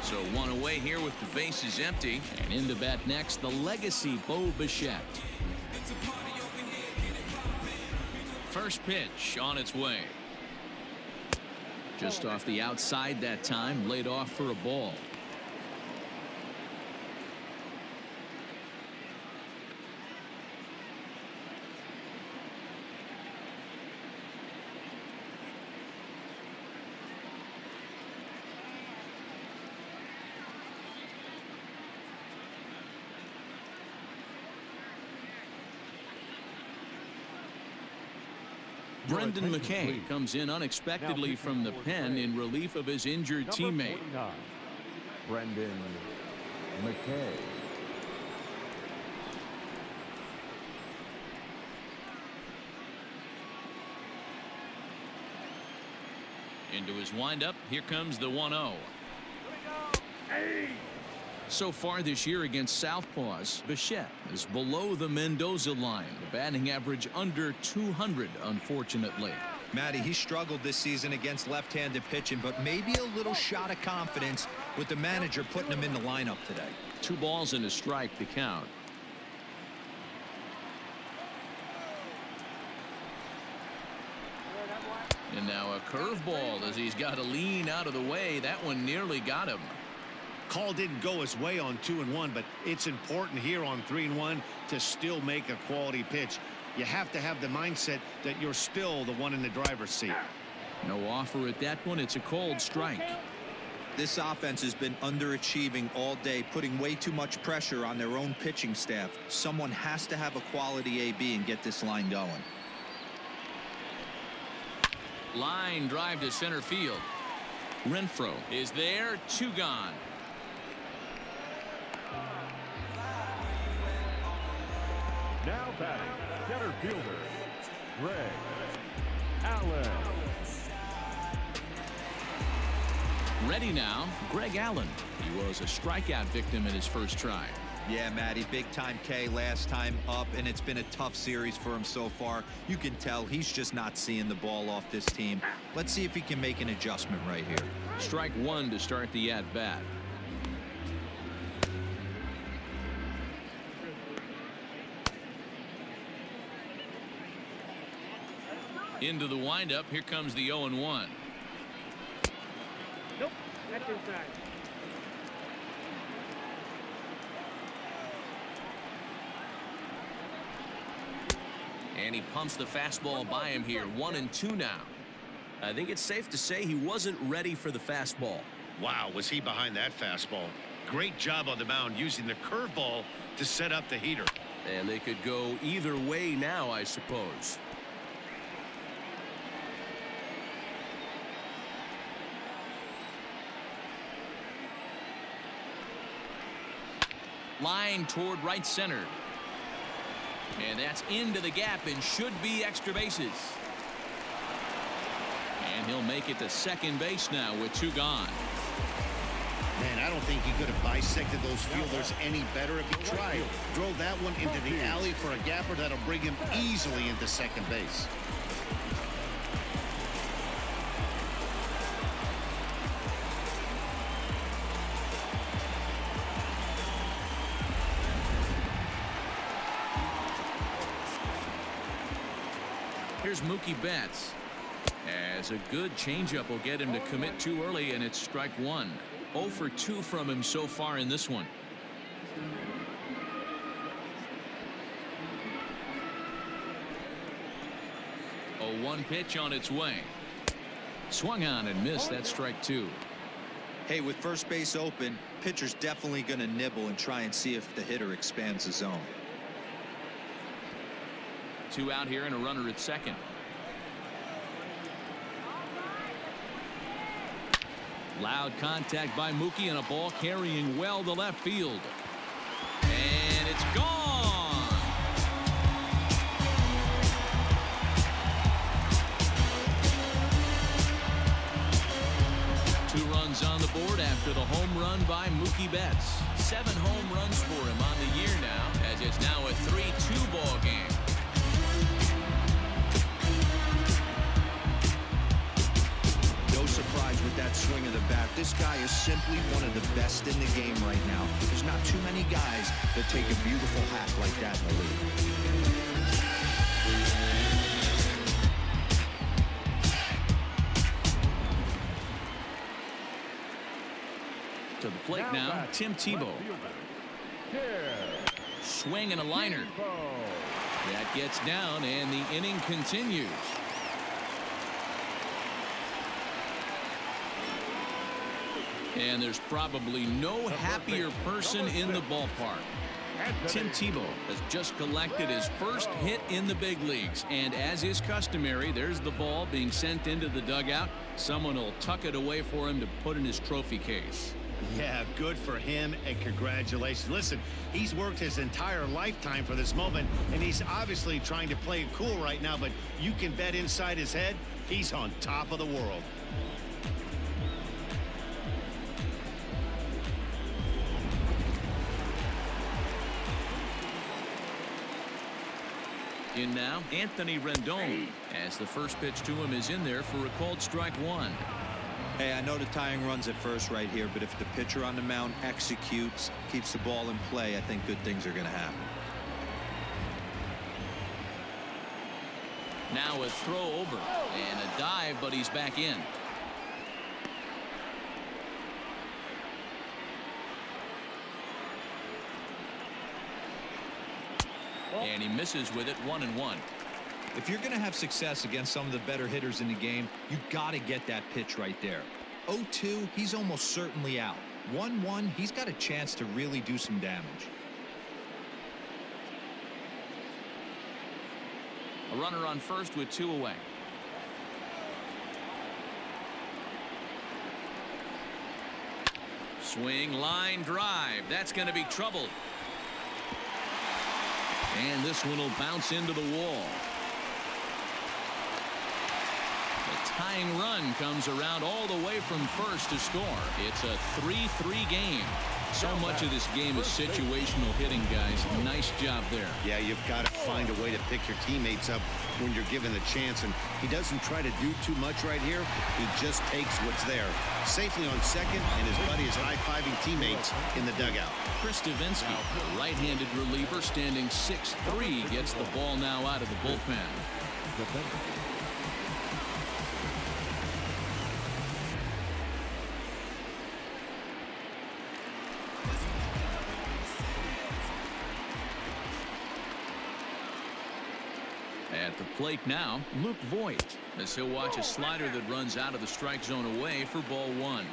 So one away here with the bases empty, and in the bat next, the legacy Bo Bichette. First pitch on its way. Just off the outside that time, laid off for a ball. Brendan McKay comes in unexpectedly from the pen in relief of his injured teammate. Brendan McKay. Into his windup. Here comes the 1-0. So far this year against Southpaws, Bichette is below the Mendoza line. The batting average under 200, unfortunately. Matty, he struggled this season against left-handed pitching, but maybe a little shot of confidence with the manager putting him in the lineup today. 2 balls and a strike to count. And now a curveball as he's got to lean out of the way. That one nearly got him. Call didn't go his way on 2-1, but it's important here on 3-1 to still make a quality pitch. You have to have the mindset that you're still the one in the driver's seat. No offer at that one. It's a cold strike. This offense has been underachieving all day, putting way too much pressure on their own pitching staff. Someone has to have a quality AB and get this line going. Line drive to center field. Renfroe is there, 2 gone. Now batting, center fielder, Greg Allen. Ready now, Greg Allen. He was a strikeout victim in his first try. Yeah, Matty, big time K last time up, and it's been a tough series for him so far. You can tell he's just not seeing the ball off this team. Let's see if he can make an adjustment right here. Strike 1 to start the at-bat. Into the windup. Here comes the 0-1. Nope, that's inside. And he pumps the fastball by him here. 1-2 now. I think it's safe to say he wasn't ready for the fastball. Wow, was he behind that fastball? Great job on the mound using the curveball to set up the heater. And they could go either way now, I suppose. Line toward right center. And that's into the gap and should be extra bases. And he'll make it to second base now with 2 gone. Man, I don't think he could have bisected those fielders any better if he tried. Drove that one into the alley for a gapper that'll bring him easily into second base. Here's Mookie Betts. As a good changeup will get him to commit too early, and it's strike 1. 0 for 2 from him so far in this one. A 1 pitch on its way. Swung on and missed. That's strike 2. Hey, with first base open, pitcher's definitely going to nibble and try and see if the hitter expands the zone. 2 out here and a runner at second. Loud contact by Mookie and a ball carrying well to left field. And it's gone. Two runs on the board after the home run by Mookie Betts. 7 home runs for him on the year now, as it's now a 3-2 ball game. Surprise with that swing of the bat. This guy is simply one of the best in the game right now. There's not too many guys that take a beautiful hack like that in the league. To the plate now, Tim Tebow. Swing and a liner. That gets down, and the inning continues. And there's probably no happier person in the ballpark. Tim Tebow has just collected his first hit in the big leagues. And as is customary, there's the ball being sent into the dugout. Someone will tuck it away for him to put in his trophy case. Yeah, good for him, and congratulations. Listen, he's worked his entire lifetime for this moment, and he's obviously trying to play it cool right now, but you can bet inside his head, he's on top of the world. In now, Anthony Rendon, as the first pitch to him is in there for a called strike 1. Hey, I know the tying runs at first right here, but if the pitcher on the mound executes, keeps the ball in play, I think good things are going to happen. Now a throw over and a dive, but he's back in. And he misses with it. 1-1. If you're going to have success against some of the better hitters in the game, you got to get that pitch right there. 0-2, he's almost certainly out. 1-1, he's got a chance to really do some damage. A runner on first with 2 away. Swing, line drive. That's going to be trouble. And this one will bounce into the wall. The tying run comes around all the way from first to score. It's a 3-3 game. So much of this game is situational hitting, guys. Nice job there. Yeah, you've got to find a way to pick your teammates up when you're given the chance, and he doesn't try to do too much right here. He just takes what's there. Safely on second, and his buddy is high-fiving teammates in the dugout. Chris Davinsky, the right-handed reliever, standing 6'3", gets the ball now out of the bullpen. At the plate now, Luke Voigt, as he'll watch a slider that runs out of the strike zone away for ball 1.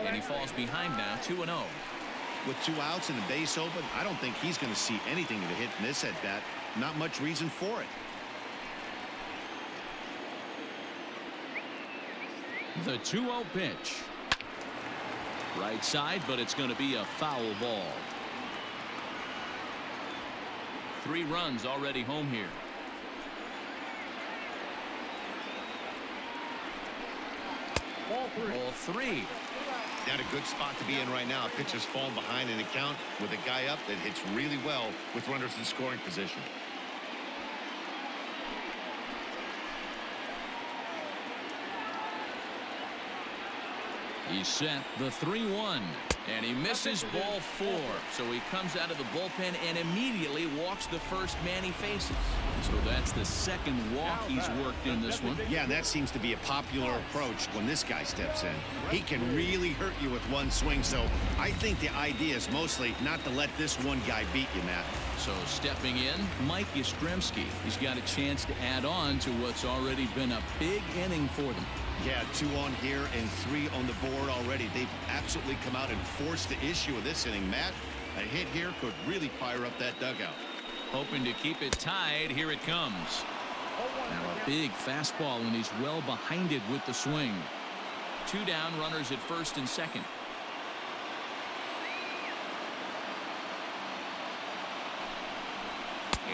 And he falls behind now, 2-0. With 2 outs and a base open, I don't think he's going to see anything to hit in this at-bat. Not much reason for it. The 2-0 pitch. Right side, but it's going to be a foul ball. 3 runs already home here. Ball 3. Not a good spot to be in right now. Pitcher's falling behind in the count with a guy up that hits really well with runners in scoring position. He's set the 3-1, and he misses ball 4. So he comes out of the bullpen and immediately walks the first man he faces. So that's the second walk he's worked in this one. Yeah, and that seems to be a popular approach when this guy steps in. He can really hurt you with one swing, so I think the idea is mostly not to let this one guy beat you, Matt. So stepping in, Mike Yastrzemski. He's got a chance to add on to what's already been a big inning for them. Yeah, 2 on here and 3 on the board already. They've absolutely come out and forced the issue of this inning, Matt. A hit here could really fire up that dugout. Hoping to keep it tied. Here it comes. Now a big fastball, and he's well behind it with the swing. 2 down, runners at first and second.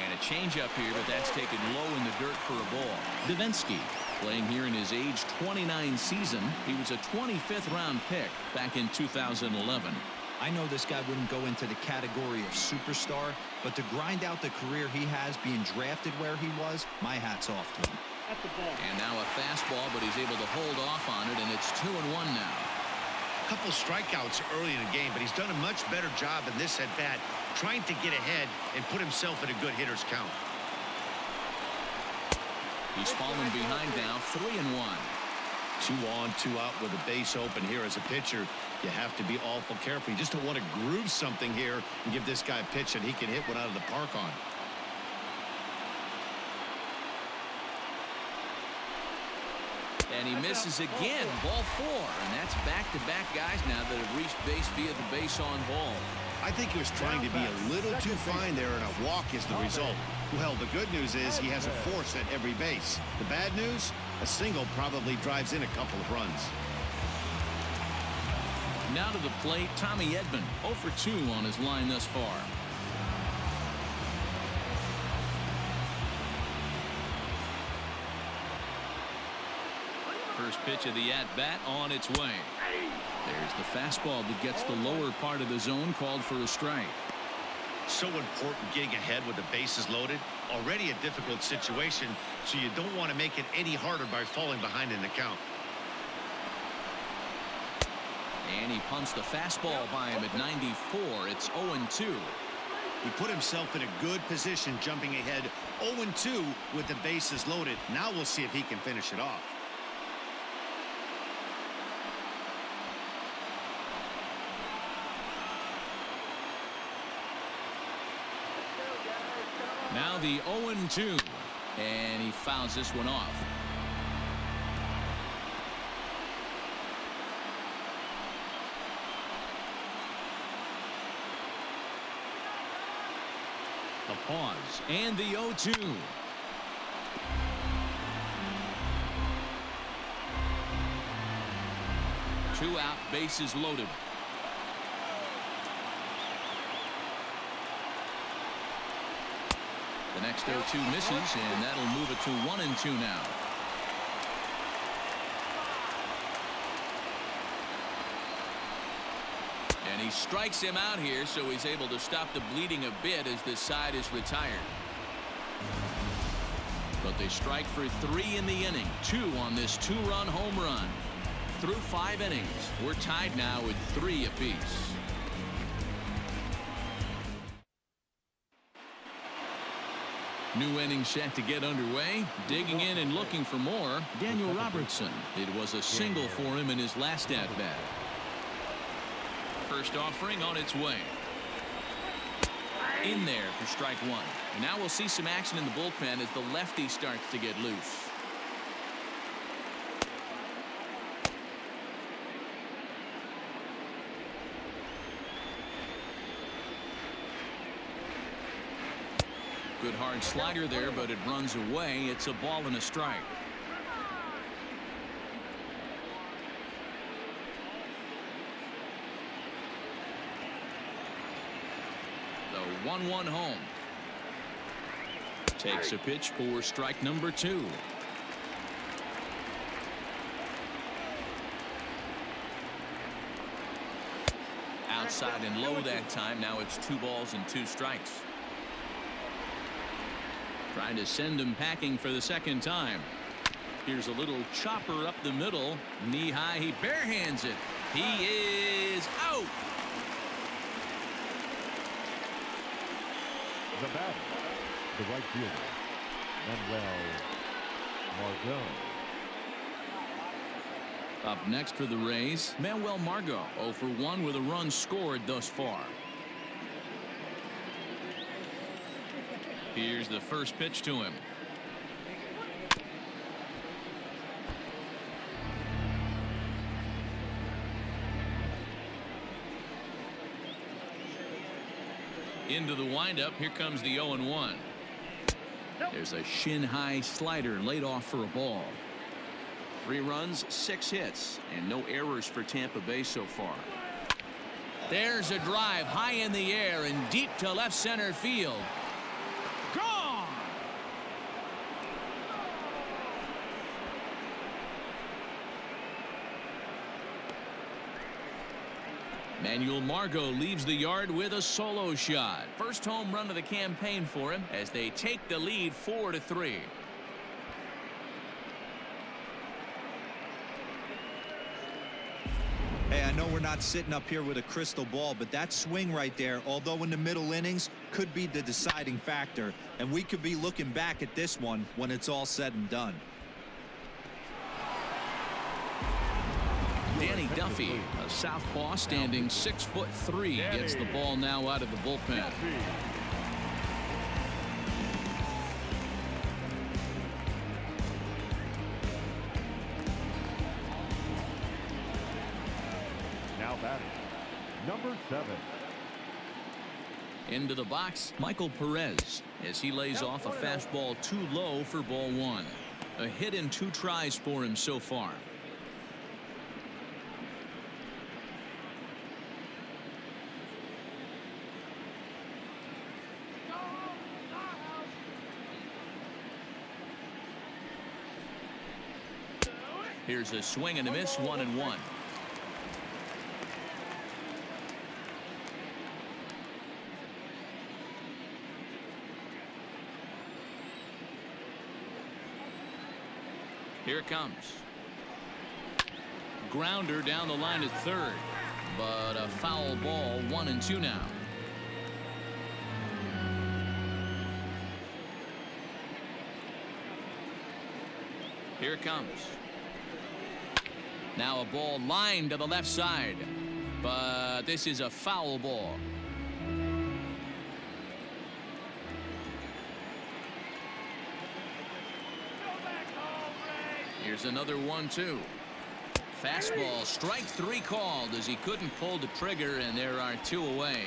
And a changeup here, but that's taken low in the dirt for a ball. Davinsky, playing here in his age 29 season. He was a 25th round pick back in 2011. I know this guy wouldn't go into the category of superstar, but to grind out the career he has being drafted where he was, my hat's off to him. And now a fastball, but he's able to hold off on it, and it's 2-1 now. A couple strikeouts early in the game, but he's done a much better job in this at-bat trying to get ahead and put himself in a good hitter's count. He's fallen behind now, 3-1. 2 on, 2 out with a base open here as a pitcher. You have to be awful careful. You just don't want to groove something here and give this guy a pitch that he can hit one out of the park on. And he misses again, ball 4. And that's back-to-back guys now that have reached base via the base on ball. I think he was trying to be a little too fine there, and a walk is the result. Well, the good news is he has a force at every base. The bad news, a single probably drives in a couple of runs. Now to the plate, Tommy Edman, 0 for 2 on his line thus far. First pitch of the at-bat on its way. There's the fastball that gets the lower part of the zone, called for a strike. So important getting ahead with the bases loaded. Already a difficult situation, so you don't want to make it any harder by falling behind in the count. And he pumps the fastball by him at 94. It's 0-2. He put himself in a good position jumping ahead 0-2 with the bases loaded. Now we'll see if he can finish it off. Now the 0-2, and he fouls this one off. The pause and the 0-2. 2 out, bases loaded. The next 0-2 misses, and that'll move it to 1-2 now. And he strikes him out here, so he's able to stop the bleeding a bit as this side is retired. But they strike for 3 in the inning, 2 on this 2-run home run. Through 5 innings, we're tied now with 3 apiece. New inning set to get underway. Digging in and looking for more, Daniel Robertson. It was a single for him in his last at-bat. First offering on its way. In there for strike 1. And now we'll see some action in the bullpen as the lefty starts to get loose. Good hard slider there, but it runs away. It's a ball and a strike. The 1-1 home. Takes a pitch for strike number 2. Outside and low that time. Now it's 2 balls and 2 strikes. Trying to send him packing for the second time. Here's a little chopper up the middle. Knee high. He barehands it. He is out. The batter, the right fielder, Manuel Margot. Up next for the Rays, Manuel Margot, 0 for 1 with a run scored thus far. Here's the first pitch to him. Into the windup. Here comes the 0-1. There's a shin-high slider laid off for a ball. 3 runs, 6 hits, and no errors for Tampa Bay so far. There's a drive high in the air and deep to left center field. Gone! Manuel Margot leaves the yard with a solo shot. First home run of the campaign for him as they take the lead 4-3. Hey, I know we're not sitting up here with a crystal ball, but that swing right there, although in the middle innings, could be the deciding factor. And we could be looking back at this one when it's all said and done. Danny Duffy, a southpaw standing 6'3", gets the ball now out of the bullpen. Now batting, number 7. Into the box, Michael Perez, as he lays off a fastball too low for ball 1. A hit in 2 tries for him so far. Here's a swing and a miss, 1-1. Here it comes. Grounder down the line at third, but a foul ball, 1-2 now. Here it comes. Now a ball lined to the left side, but this is a foul ball. Here's another 1-2. Fastball, strike 3 called as he couldn't pull the trigger, and there are 2 away.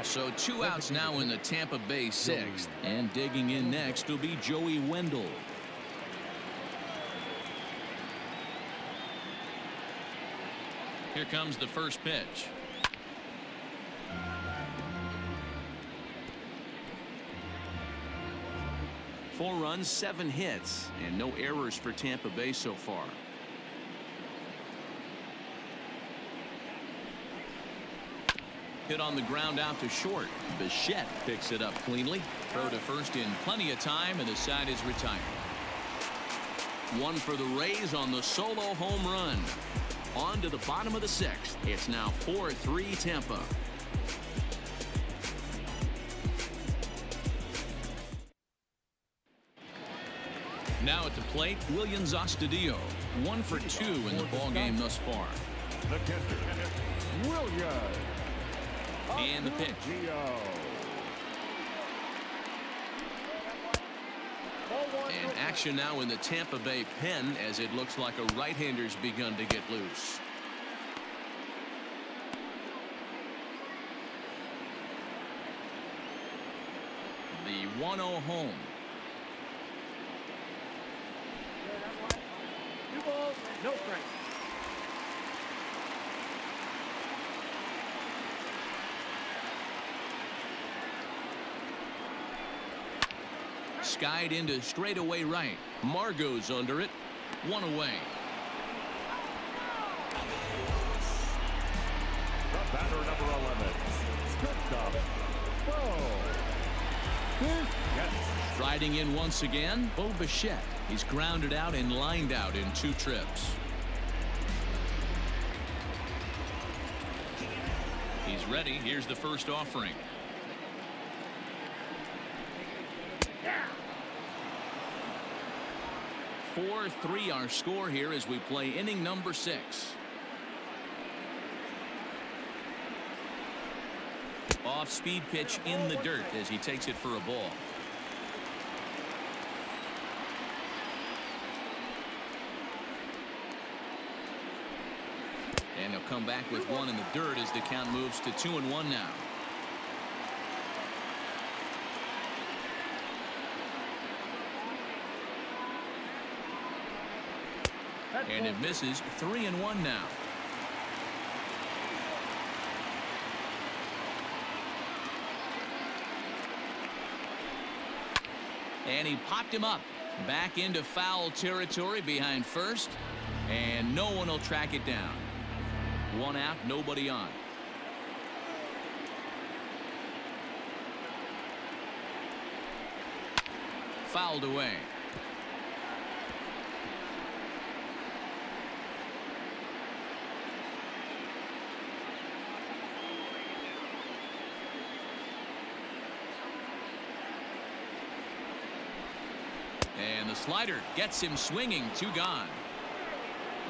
So 2 outs now in the Tampa Bay 6th, and digging in next will be Joey Wendell. Here comes the first pitch. Four runs, 7 hits, and no errors for Tampa Bay so far. Hit on the ground out to short. Bichette picks it up cleanly. Throw to first in plenty of time, and the side is retired. One for the Rays on the solo home run. On to the bottom of the 6th. It's now 4-3 Tampa. Now at the plate, Willians Astudillo. 1 for 2 in the ballgame thus far. The catcher, Willians. And the pitch. And action now in the Tampa Bay pen as it looks like a right-hander's begun to get loose. The 1-0 home. 2 balls, no strikes. Skied into straightaway right. Margot's under it. 1 away. The batter, number 11. Striding in once again, Bo Bichette. He's grounded out and lined out in 2 trips. He's ready. Here's the first offering. 4-3 our score here as we play inning number 6. Off-speed pitch in the dirt as he takes it for a ball. And he'll come back with 1 in the dirt as the count moves to 2-1 now. And it misses. 3-1 now. And he popped him up back into foul territory behind first, and no one will track it down. 1 out, nobody on. Fouled away. And the slider gets him swinging. 2 gone.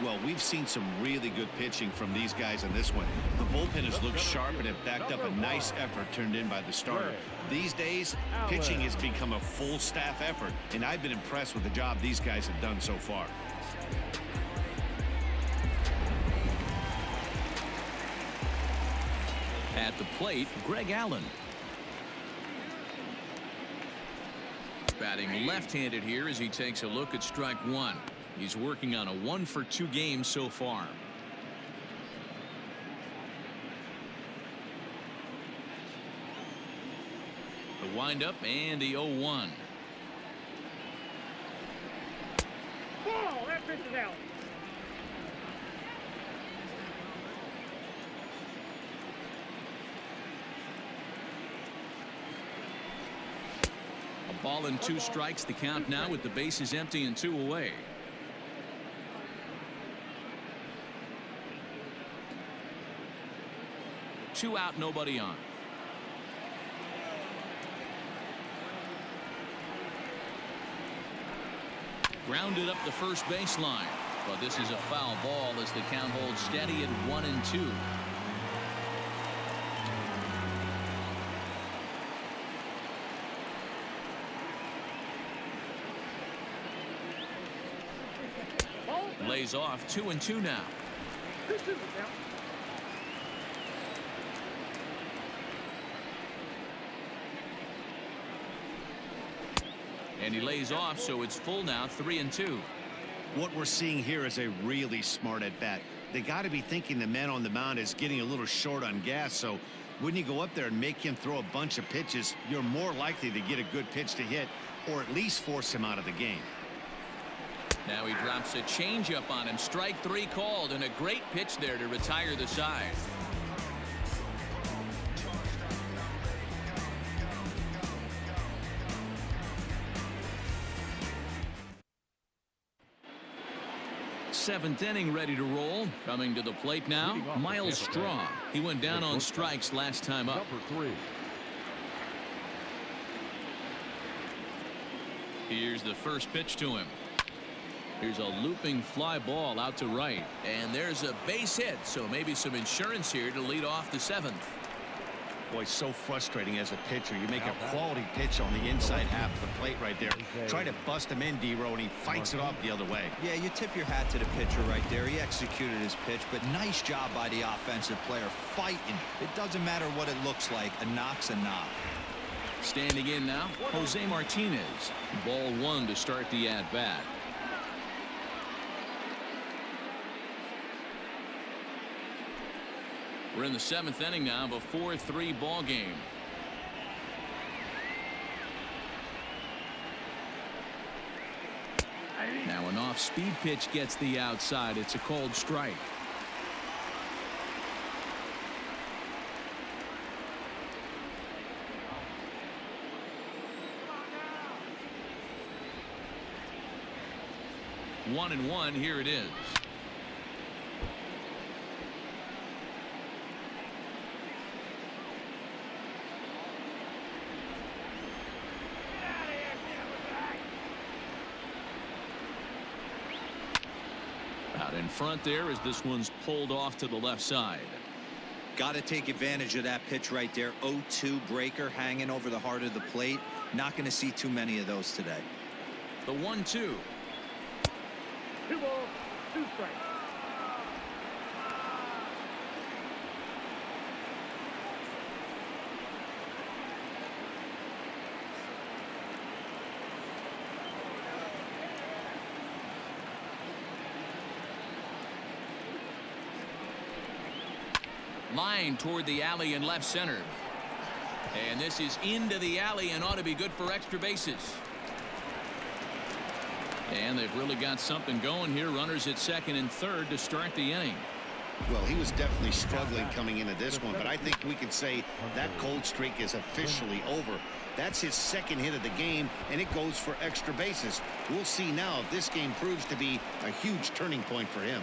Well, we've seen some really good pitching from these guys in this one. The bullpen has looked sharp and have backed up a nice effort turned in by the starter. These days, pitching has become a full staff effort, and I've been impressed with the job these guys have done so far. At the plate, Greg Allen. Batting left-handed here as he takes a look at strike 1. He's working on a 1 for 2 game so far. The windup and the 0-1. Ball, that pitch is out. A ball and 2 strikes. The count now with the bases empty and 2 away. Two out, nobody on. Grounded up the first baseline, but this is a foul ball as the count holds steady at 1-2. Lays off 2-2 now. And he lays off, so it's full now, 3-2. What we're seeing here is a really smart at bat. They got to be thinking the man on the mound is getting a little short on gas, so when you go up there and make him throw a bunch of pitches, you're more likely to get a good pitch to hit or at least force him out of the game. Now he drops a changeup on him. Strike 3 called, and a great pitch there to retire the side. Seventh inning ready to roll. Coming to the plate now, Miles Straw. He went down on strikes last time up. Number 3. Here's the first pitch to him. Here's a looping fly ball out to right. And there's a base hit, so maybe some insurance here to lead off the 7th. Boy, so frustrating as a pitcher. You make a quality pitch on the inside half of the plate right there. Try to bust him in, D-Row, and he fights it off the other way. Yeah, you tip your hat to the pitcher right there. He executed his pitch, but nice job by the offensive player fighting. It doesn't matter what it looks like. A knock's a knock. Standing in now, Jose Martinez. Ball 1 to start the at-bat. We're in the 7th inning now of a 4-3 ball game. Now an off-speed pitch gets the outside. It's a called strike. One and one. Here it is. Out in front there as this one's pulled off to the left side. Got to take advantage of that pitch right there. 0-2 breaker hanging over the heart of the plate. Not going to see too many of those today. The 1-2. 2 balls, 2 strikes. Line toward the alley in left center. And this is into the alley and ought to be good for extra bases. And they've really got something going here. Runners at second and third to start the inning. Well, he was definitely struggling coming into this one, but I think we can say that cold streak is officially over. That's his 2nd hit of the game, and it goes for extra bases. We'll see now if this game proves to be a huge turning point for him.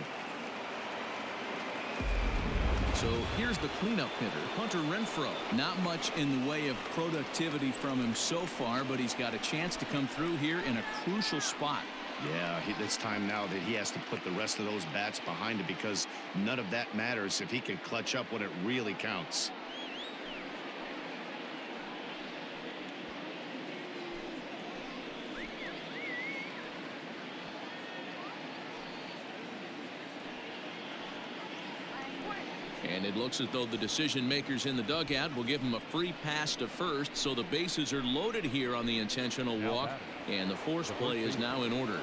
So here's the cleanup hitter, Hunter Renfroe. Not much in the way of productivity from him so far, but he's got a chance to come through here in a crucial spot. Yeah, it's time now that he has to put the rest of those bats behind it, because none of that matters if he can clutch up when it really counts. And it looks as though the decision makers in the dugout will give him a free pass to first, so the bases are loaded here on the intentional walk, and the force play is now in order.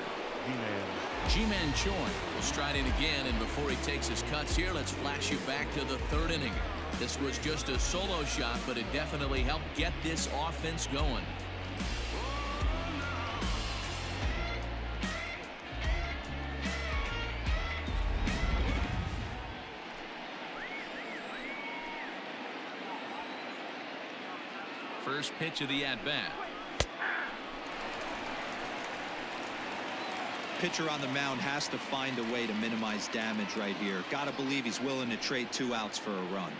Ji-Man Choi will stride in again, and before he takes his cuts here, let's flash you back to the 3rd inning. This was just a solo shot, but it definitely helped get this offense going. First pitch of the at-bat. Pitcher on the mound has to find a way to minimize damage right here. Got to believe he's willing to trade 2 outs for a run.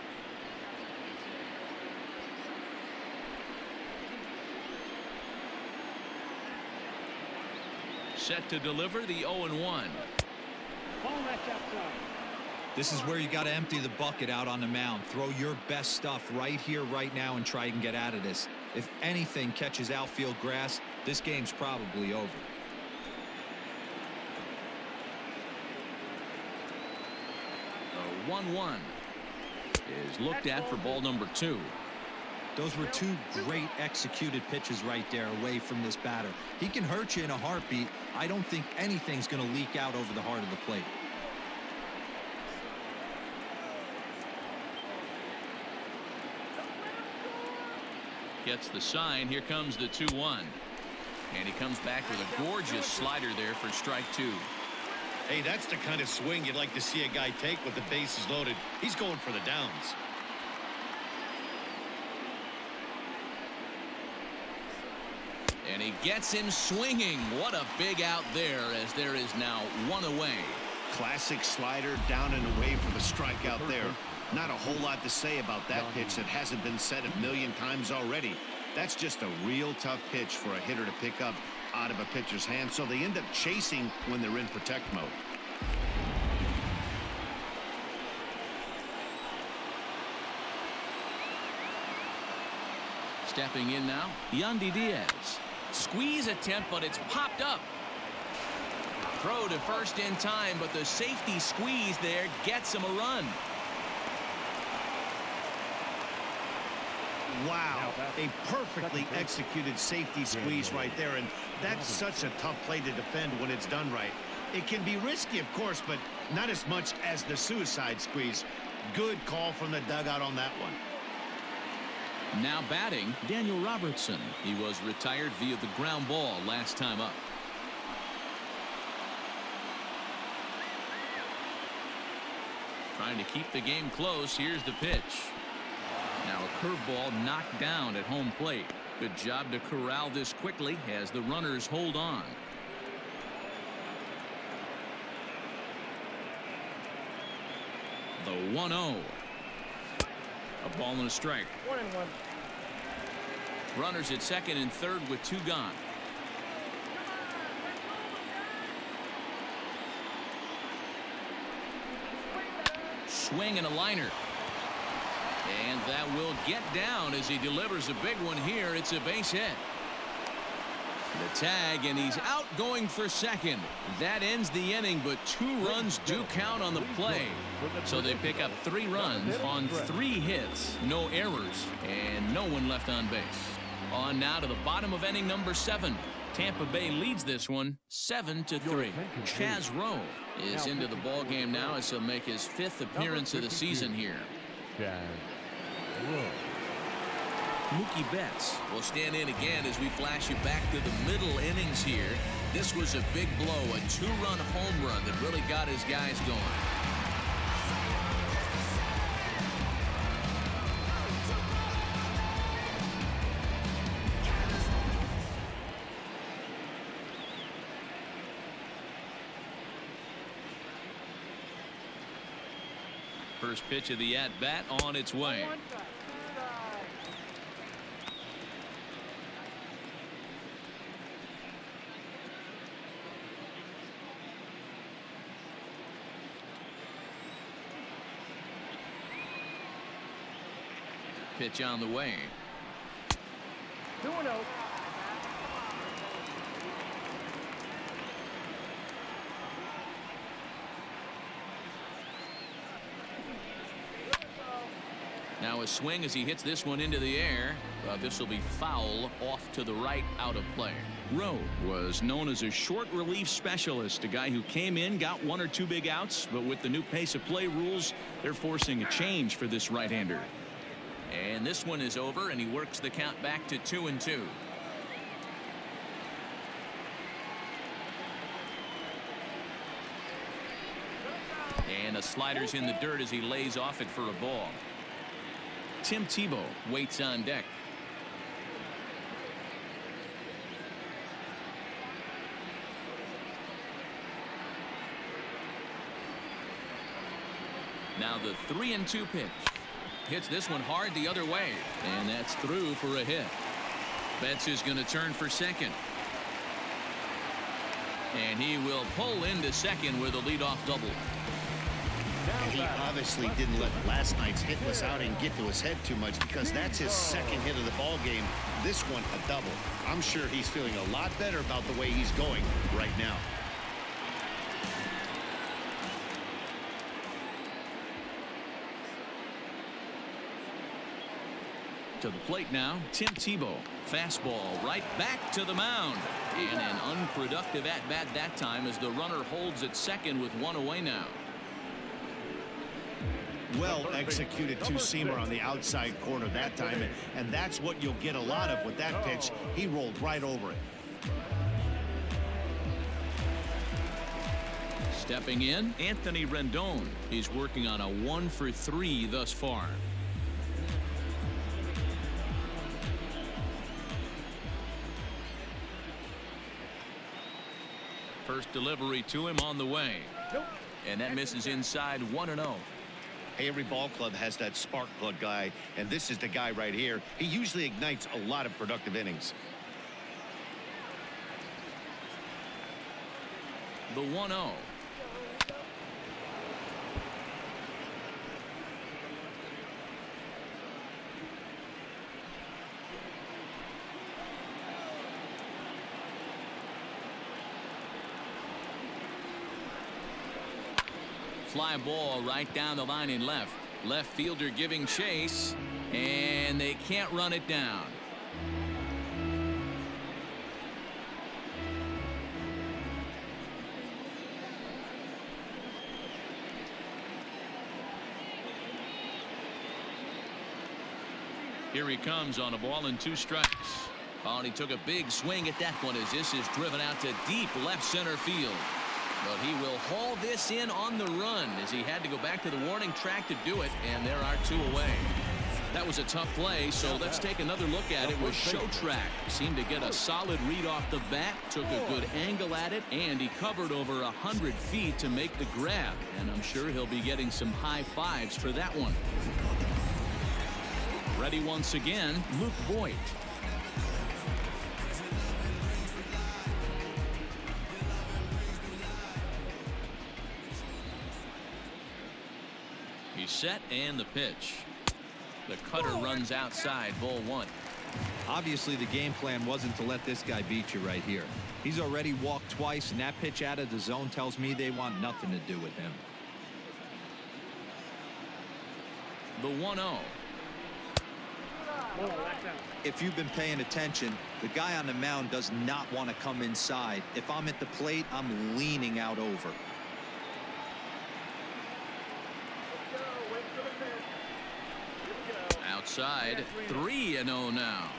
Set to deliver the 0-1. Ball that's outside. This is where you got to empty the bucket out on the mound. Throw your best stuff right here, right now, and try and get out of this. If anything catches outfield grass, this game's probably over. 1-1 is looked at for ball number 2. Those were two great executed pitches right there away from this batter. He can hurt you in a heartbeat. I don't think anything's going to leak out over the heart of the plate. Gets the sign. Here comes the 2-1. And he comes back with a gorgeous slider there for strike 2. Hey, that's the kind of swing you'd like to see a guy take with the bases loaded. He's going for the downs. And he gets him swinging. What a big out there, as there is now 1 away. Classic slider down and away for the strikeout there. Not a whole lot to say about that pitch that hasn't been said a million times already. That's just a real tough pitch for a hitter to pick up out of a pitcher's hand, so they end up chasing when they're in protect mode. Stepping in now, Yandy Diaz. Squeeze attempt, but it's popped up. Throw to first in time, but the safety squeeze there gets him a run. Wow, a perfectly executed safety squeeze right there, and that's such a tough play to defend when it's done right. It can be risky, of course, but not as much as the suicide squeeze. Good call from the dugout on that one. Now batting, Daniel Robertson. He was retired via the ground ball last time up. Trying to keep the game close. Here's the pitch. Now a curveball knocked down at home plate. Good job to corral this quickly as the runners hold on. The 1-0. A ball and a strike. 1-1. Runners at second and third with 2 gone. Swing and a liner. And that will get down as he delivers a big one here. It's a base hit. The tag, and he's out going for second. That ends the inning, but 2 runs do count on the play. So they pick up 3 runs on 3 hits, no errors, and no one left on base. On now to the bottom of inning number 7. Tampa Bay leads this one 7-3. Chaz Rowe is into the ball game now as he'll make his 5th appearance of the season here. Mookie Betts will stand in again as we flash you back to the middle innings here. This was a big blow, a 2-run home run that really got his guys going. First pitch of the at-bat on its way. Pitch on the way. 2-0. Now a swing as he hits this one into the air. This will be foul off to the right, out of play. Rowe was known as a short relief specialist, a guy who came in, got 1 or 2 big outs, but with the new pace of play rules, they're forcing a change for this right-hander. And this one is over, and he works the count back to 2-2. And a slider's in the dirt as he lays off it for a ball. Tim Tebow waits on deck. Now the 3-2 pitch. Hits this one hard the other way, and that's through for a hit. Betts is going to turn for second. And he will pull into second with a leadoff double. He obviously didn't let last night's hitless outing get to his head too much, because that's his second hit of the ball game. This one a double. I'm sure he's feeling a lot better about the way he's going right now. To the plate now, Tim Tebow. Fastball right back to the mound. And an unproductive at-bat that time as the runner holds at second with one away now. Well executed two-seamer on the outside corner that time, and that's what you'll get a lot of with that pitch. He rolled right over it. Stepping in, Anthony Rendon. He's working on a 1-for-3 thus far. First delivery to him on the way. And that misses inside 1-0. Hey, every ball club has that spark plug guy, and this is the guy right here. He usually ignites a lot of productive innings. The 1-0. Fly ball right down the line in left. Left fielder giving chase, and they can't run it down. Here he comes on a ball and 2 strikes. Oh, and he took a big swing at that one as this is driven out to deep left center field. But he will haul this in on the run as he had to go back to the warning track to do it, and there are 2 away. That was a tough play, so let's take another look at it with Show Track. Seemed to get a solid read off the bat, took a good angle at it, and he covered over 100 feet to make the grab. And I'm sure he'll be getting some high fives for that one. Ready once again, Luke Voigt. He's set and the pitch. The cutter runs outside, ball 1. Obviously, the game plan wasn't to let this guy beat you right here. He's already walked twice, and that pitch out of the zone tells me they want nothing to do with him. The 1-0. If you've been paying attention, the guy on the mound does not want to come inside. If I'm at the plate, I'm leaning out over. Outside, 3-0 now.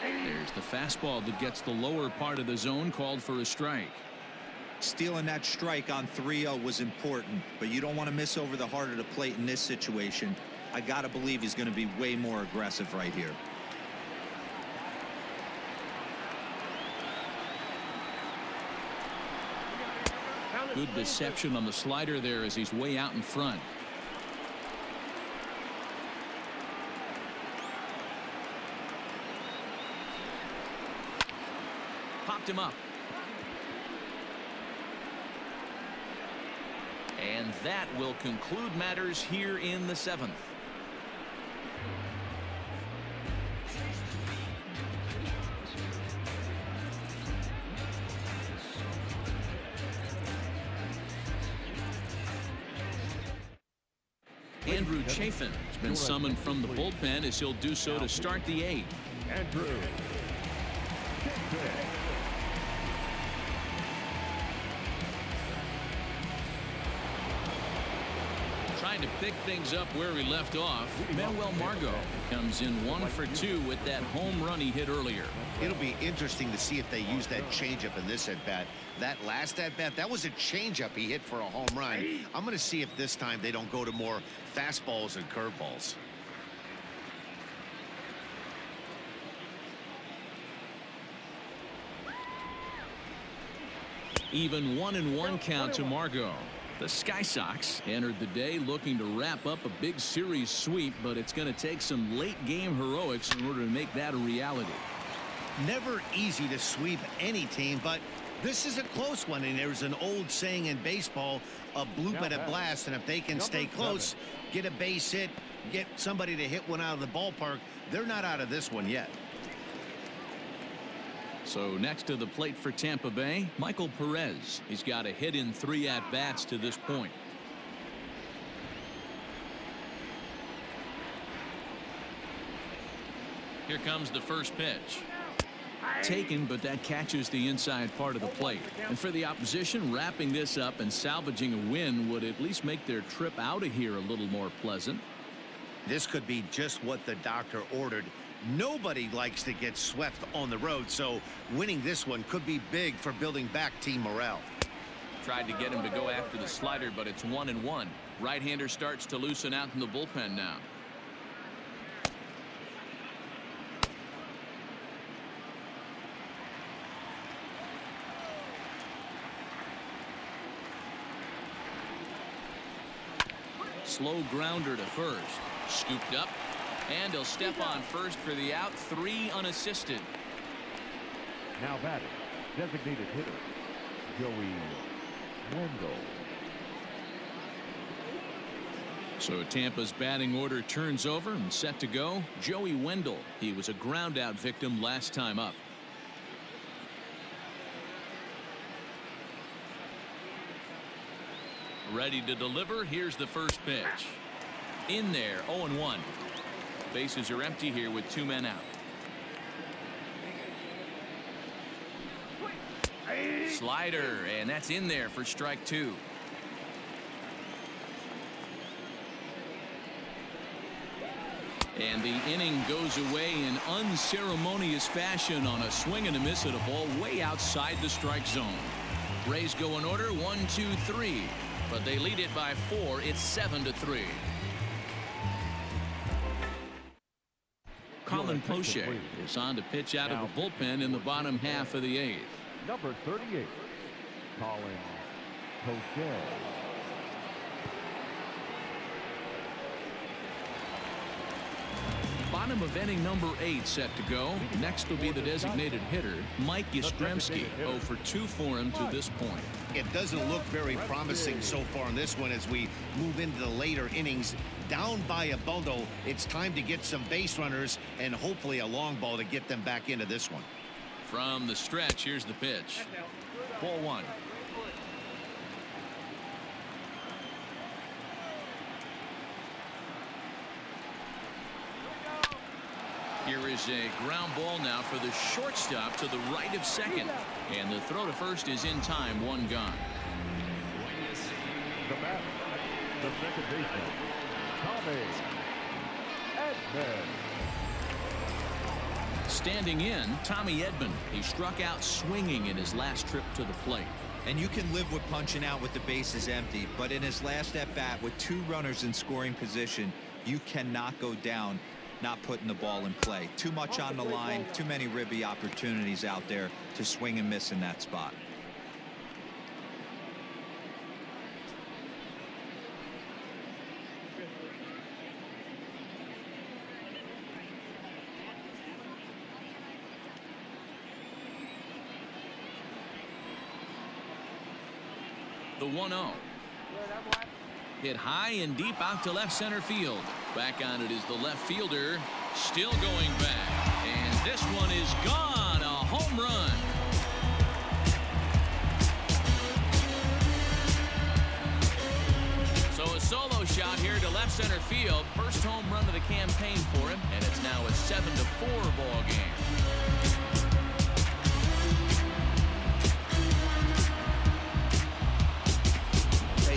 There's the fastball that gets the lower part of the zone, called for a strike. Stealing that strike on 3-0 was important, but you don't want to miss over the heart of the plate in this situation. I gotta believe he's going to be way more aggressive right here. Good deception on the slider there as he's way out in front. Popped him up. And that will conclude matters here in the 7th. Andrew Chafin has been summoned from the bullpen as he'll do so to start the 8th. Andrew. Trying to pick things up where he left off, Manuel Margot comes in 1 for 2 with that home run he hit earlier. It'll be interesting to see if they use that changeup in this at-bat. That last at-bat, that was a changeup he hit for a home run. I'm going to see if this time they don't go to more fastballs and curveballs. Even 1-1 count to Margot. The Sky Sox entered the day looking to wrap up a big series sweep, but it's going to take some late game heroics in order to make that a reality. Never easy to sweep any team, but this is a close one, and there's an old saying in baseball, a bloop at a blast, and if they can stay close, get a base hit, get somebody to hit one out of the ballpark. They're not out of this one yet. So next to the plate for Tampa Bay, Michael Perez. He's got a hit in 3 at-bats to this point. Here comes the first pitch. Taken, but that catches the inside part of the plate. And for the opposition, wrapping this up and salvaging a win would at least make their trip out of here a little more pleasant. This could be just what the doctor ordered. Nobody likes to get swept on the road, so winning this one could be big for building back team morale. Tried to get him to go after the slider, but it's 1-1. Right-hander starts to loosen out in the bullpen now. Slow grounder to first. Scooped up. And he'll step on first for the out. 3 unassisted. Now batting, designated hitter, Joey Wendell. So Tampa's batting order turns over and set to go. Joey Wendell. He was a ground out victim last time up. Ready to deliver. Here's the first pitch. In there, 0-1. Bases are empty here with 2 men out. Slider, and that's in there for strike 2. And the inning goes away in unceremonious fashion on a swing and a miss at a ball way outside the strike zone. Rays go in order 1-2-3, but they lead it by 4. It's 7-3. Colin Poche is on to pitch out of the bullpen in the bottom half of the 8th. Number 38, Colin Poche. Bottom of inning number 8 set to go. Next will be the designated hitter, Mike Yastrzemski. 0 for 2 for him to this point. It doesn't look very promising so far in this one as we move into the later innings. Down by a bundle, it's time to get some base runners and hopefully a long ball to get them back into this one. From the stretch, here's the pitch. Ball 1. Here is a ground ball now for the shortstop to the right of second. And the throw to first is in time. 1 gone. The batter, the second baseman, Tommy Edman. Standing in, Tommy Edman. He struck out swinging in his last trip to the plate. And you can live with punching out with the bases empty, but in his last at bat with 2 runners in scoring position, you cannot go down not putting the ball in play. Too much on the line, too many ribby opportunities out there to swing and miss in that spot. The 1-0. Hit high and deep out to left center field. Back on it is the left fielder. Still going back. And this one is gone. A home run. So a solo shot here to left center field. First home run of the campaign for him. And it's now a 7-4 ball game.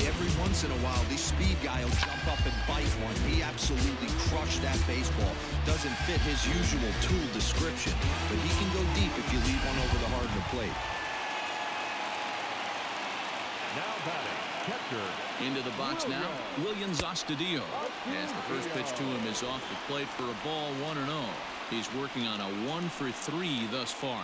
Every once in a while, the speed guy will jump up and bite one. He absolutely crushed that baseball. Doesn't fit his usual tool description, but he can go deep if you leave one over the heart of the plate. Now batting, catcher. Into the box now, Williams Astudillo. As the first pitch to him is off the plate for a ball, 1-0. He's working on a 1 for 3 thus far.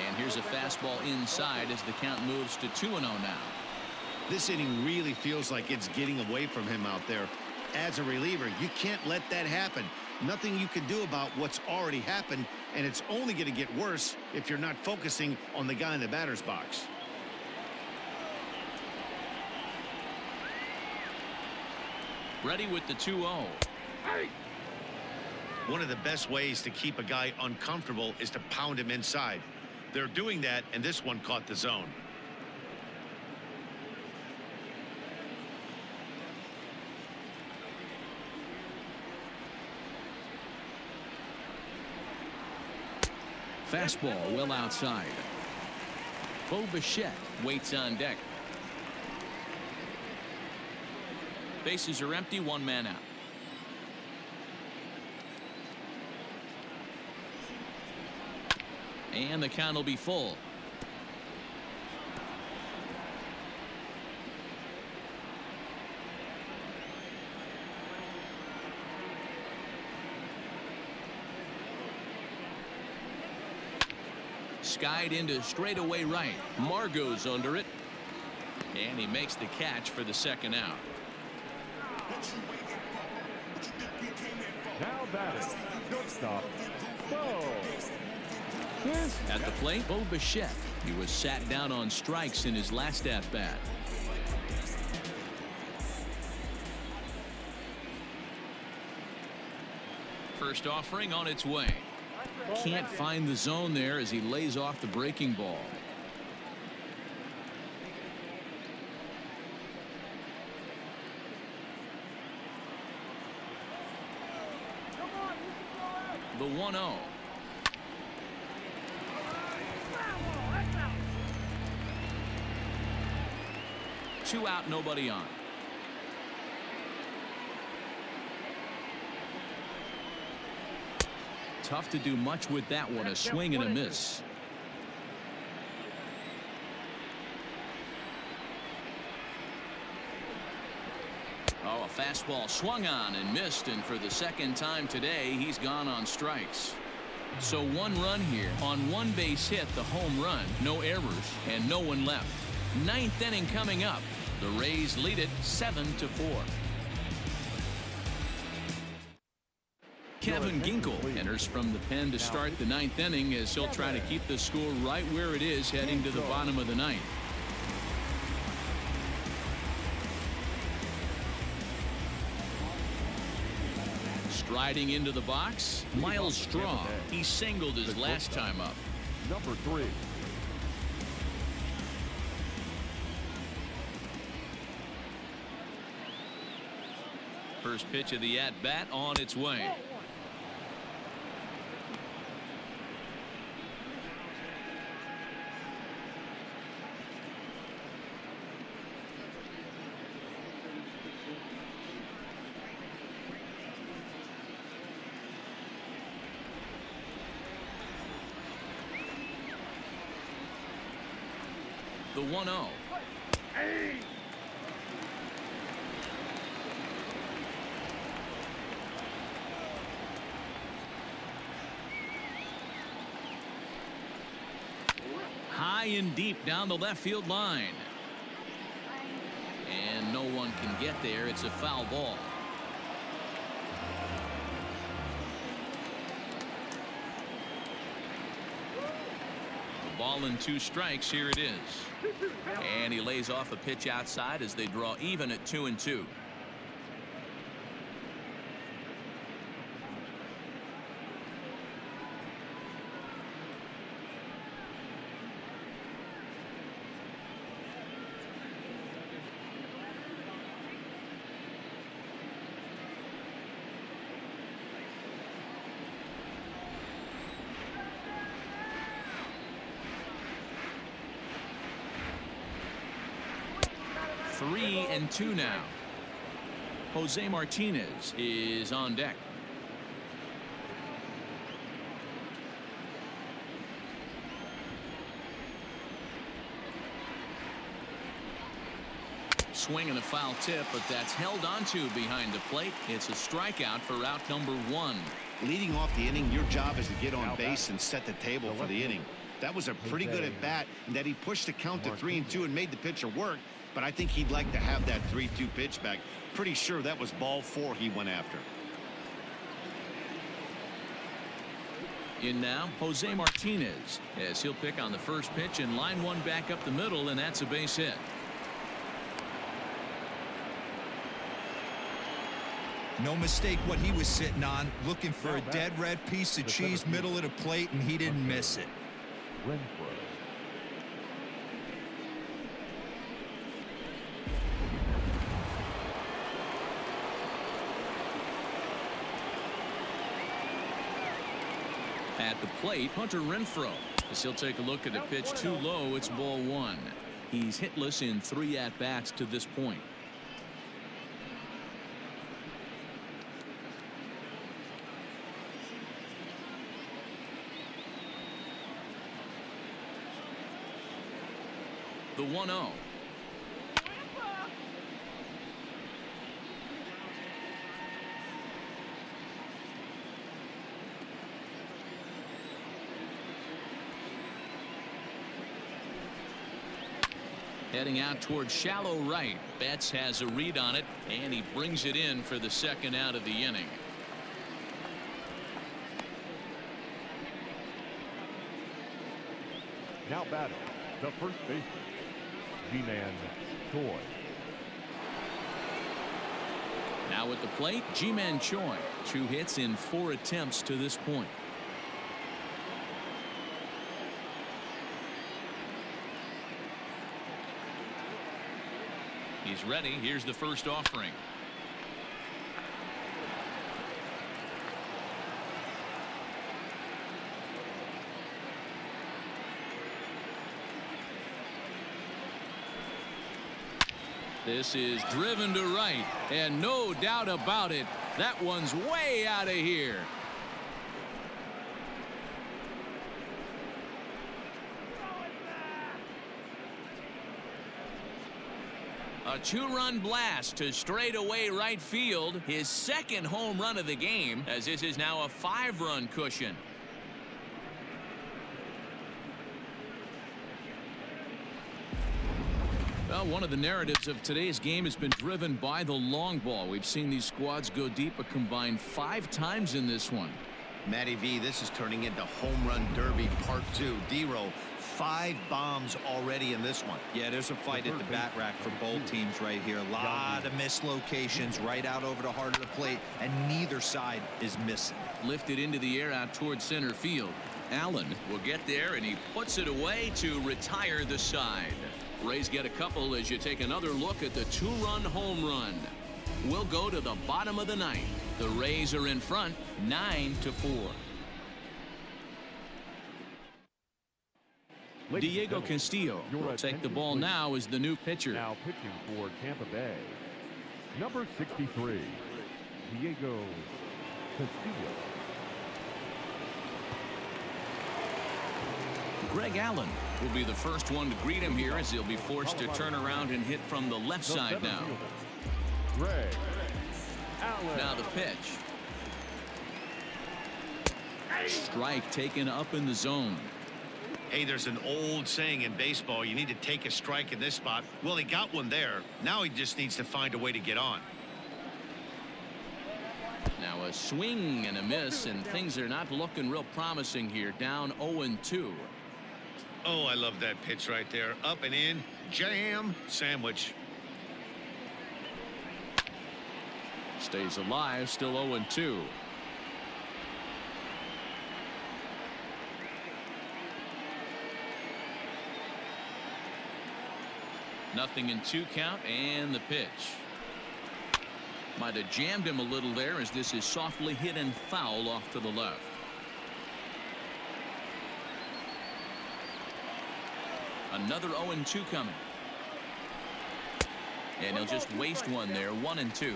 And here's a fastball inside as the count moves to 2-0 now. This inning really feels like it's getting away from him out there. As a reliever, you can't let that happen. Nothing you can do about what's already happened, and it's only going to get worse if you're not focusing on the guy in the batter's box. Ready with the 2-0. One of the best ways to keep a guy uncomfortable is to pound him inside. They're doing that, and this one caught the zone. Fastball well outside. Bo Bichette waits on deck. Bases are empty, one man out. And the count will be full. Skied into straightaway right. Margot's under it. And he makes the catch for the second out. Now batting, shortstop, Bo. At the plate, Bo Bichette. He was sat down on strikes in his last at-bat. First offering on its way. Can't find the zone there as he lays off the breaking ball. The 1-0. Two out, nobody on. Tough to do much with that one. A swing and a miss. Oh, a fastball swung on and missed, and for the second time today he's gone on strikes. So one run here on one base hit, the home run, no errors, and no one left. Ninth inning coming up. The Rays lead it 7-4. Kevin Ginkel enters from the pen to start the ninth inning as he'll try to keep the score right where it is heading to the bottom of the ninth. Striding into the box, Miles Straw. He singled his last time up. Number 3. First pitch of the at-bat on its way. The 1-0. High and deep down the left field line. And no one can get there. It's a foul ball. Ball and 2 strikes. Here it is. And he lays off a pitch outside as they draw even at 2-2. Three and 2 now. Jose Martinez is on deck. Swing and a foul tip, but that's held onto behind the plate. It's a strikeout for out number 1. Leading off the inning, your job is to get on base and set the table for the inning. That was a pretty good at bat, and that he pushed the count to 3-2 and made the pitcher work. but I think he'd like to have that 3-2 pitch back. Pretty sure that was ball 4 he went after. In now, Jose Martinez, as he'll pick on the first pitch and line one back up the middle, and that's a base hit. No mistake what he was sitting on, looking for a dead red piece of cheese middle of the plate, and he didn't miss it. At the plate, Hunter Renfroe, as he'll take a look at a pitch too low. It's ball 1. He's hitless in 3 at-bats to this point. The 1-0. Heading out towards shallow right. Betts has a read on it, and he brings it in for the second out of the inning. Now batting, the first baseman, G-Man Choi. Now at the plate, Ji-Man Choi. 2 hits in 4 attempts to this point. He's ready. Here's the first offering. This is driven to right, and no doubt about it, that one's way out of here. A 2-run blast to straightaway right field, his second home run of the game, as this is now a 5-run cushion. Well, one of the narratives of today's game has been driven by the long ball. We've seen these squads go deep a combined 5 times in this one. Matty V, this is turning into home run derby part 2. D-Row, 5 bombs already in this one. Yeah, there's a fight at the bat rack for both teams right here. A lot of mislocations right out over the heart of the plate, and neither side is missing. Lifted into the air out towards center field. Allen will get there, and he puts it away to retire the side. Rays get a couple as you take another look at the 2-run home run. We'll go to the bottom of the 9th. The Rays are in front 9-4. Diego Castillo will take the ball now as the new pitcher. Now pitching for Tampa Bay, number 63, Diego Castillo. Greg Allen will be the first one to greet him here as he'll be forced to turn around and hit from the left side now. Greg Allen. Now the pitch. Strike taken up in the zone. Hey, there's an old saying in baseball, you need to take a strike in this spot. Well, he got one there. Now he just needs to find a way to get on. Now a swing and a miss, and things are not looking real promising here. Down 0-2. Oh, I love that pitch right there. Up and in, jam, sandwich. Stays alive, still 0-2. Nothing in 2 count, and the pitch. Might have jammed him a little there as this is softly hit and foul off to the left. Another 0-2 coming. And he'll just waste one there. 1-2.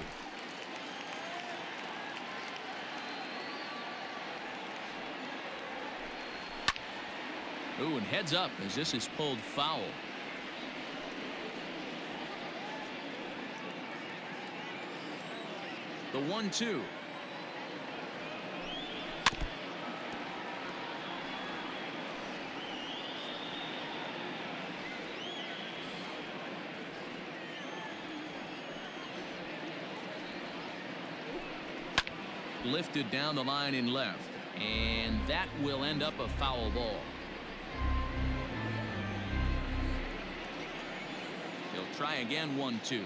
Ooh, and heads up as this is pulled foul. The 1-2. Lifted down the line in left. And that will end up a foul ball. He'll try again, 1-2.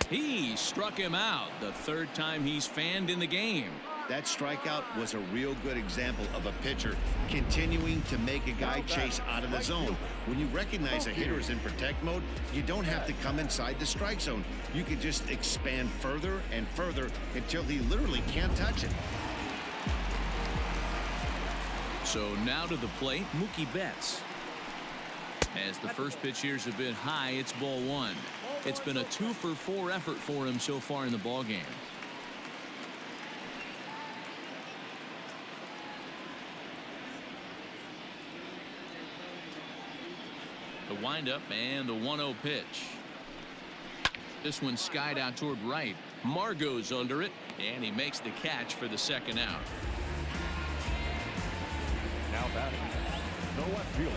He struck him out the third time he's fanned in the game. That strikeout was a real good example of a pitcher continuing to make a guy chase out of the zone. When you recognize a hitter is in protect mode, you don't have to come inside the strike zone. You can just expand further and further until he literally can't touch it. So now to the plate, Mookie Betts. As the first pitch here's a bit high, it's ball 1. It's been a 2-for-4 effort for him so far in the ball game. The windup and the 1-0 pitch. This one skied out toward right. Margot's under it, and he makes the catch for the second out. Now batting, the left fielder.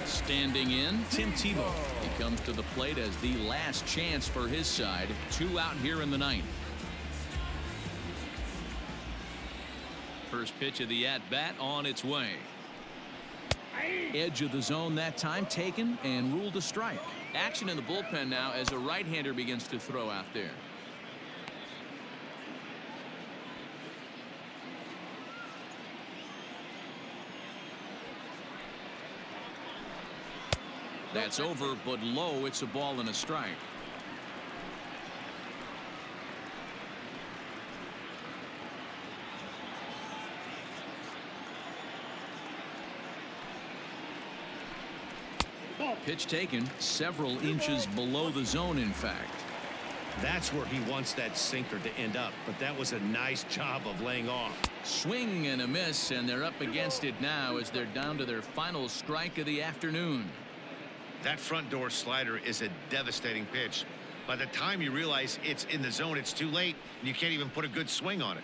Standing in, Tim Tebow. He comes to the plate as the last chance for his side. 2 out here in the 9th. First pitch of the at-bat on its way. Edge of the zone that time taken and ruled a strike. Action in the bullpen now as a right-hander begins to throw out there. That's over, but low. It's a ball and a strike. Pitch taken several inches below the zone, in fact. That's where he wants that sinker to end up, but that was a nice job of laying off. Swing and a miss, and they're up against it now as they're down to their final strike of the afternoon. That front door slider is a devastating pitch. By the time you realize it's in the zone, it's too late, and you can't even put a good swing on it.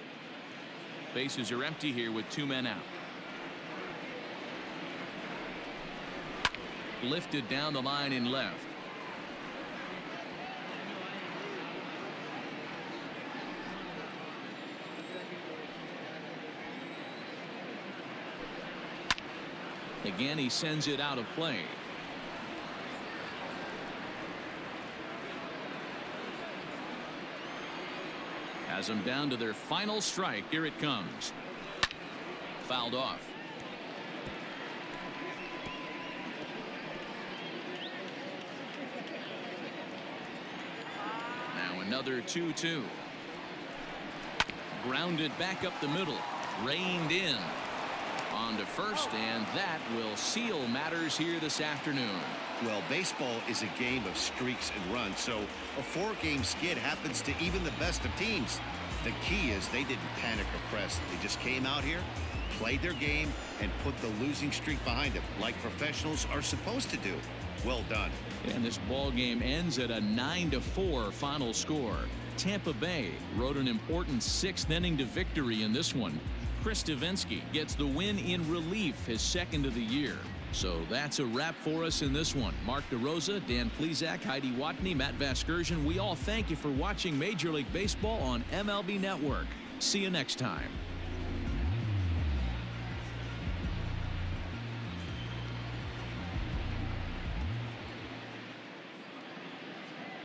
Bases are empty here with 2 men out. Lifted down the line in left. Again, he sends it out of play. Has them down to their final strike. Here it comes. Fouled off. Now another 2-2. Grounded back up the middle. Reined in. On to first, and that will seal matters here this afternoon. Well, baseball is a game of streaks and runs, so a 4-game skid happens to even the best of teams. The key is they didn't panic or press. They just came out here, played their game, and put the losing streak behind them, like professionals are supposed to do. Well done. And this ball game ends at a 9-4 final score. Tampa Bay rode an important 6th inning to victory in this one. Chris Davinsky gets the win in relief, his 2nd of the year. So that's a wrap for us in this one. Mark DeRosa, Dan Plesac, Heidi Watney, Matt Vasgersian. We all thank you for watching Major League Baseball on MLB Network. See you next time.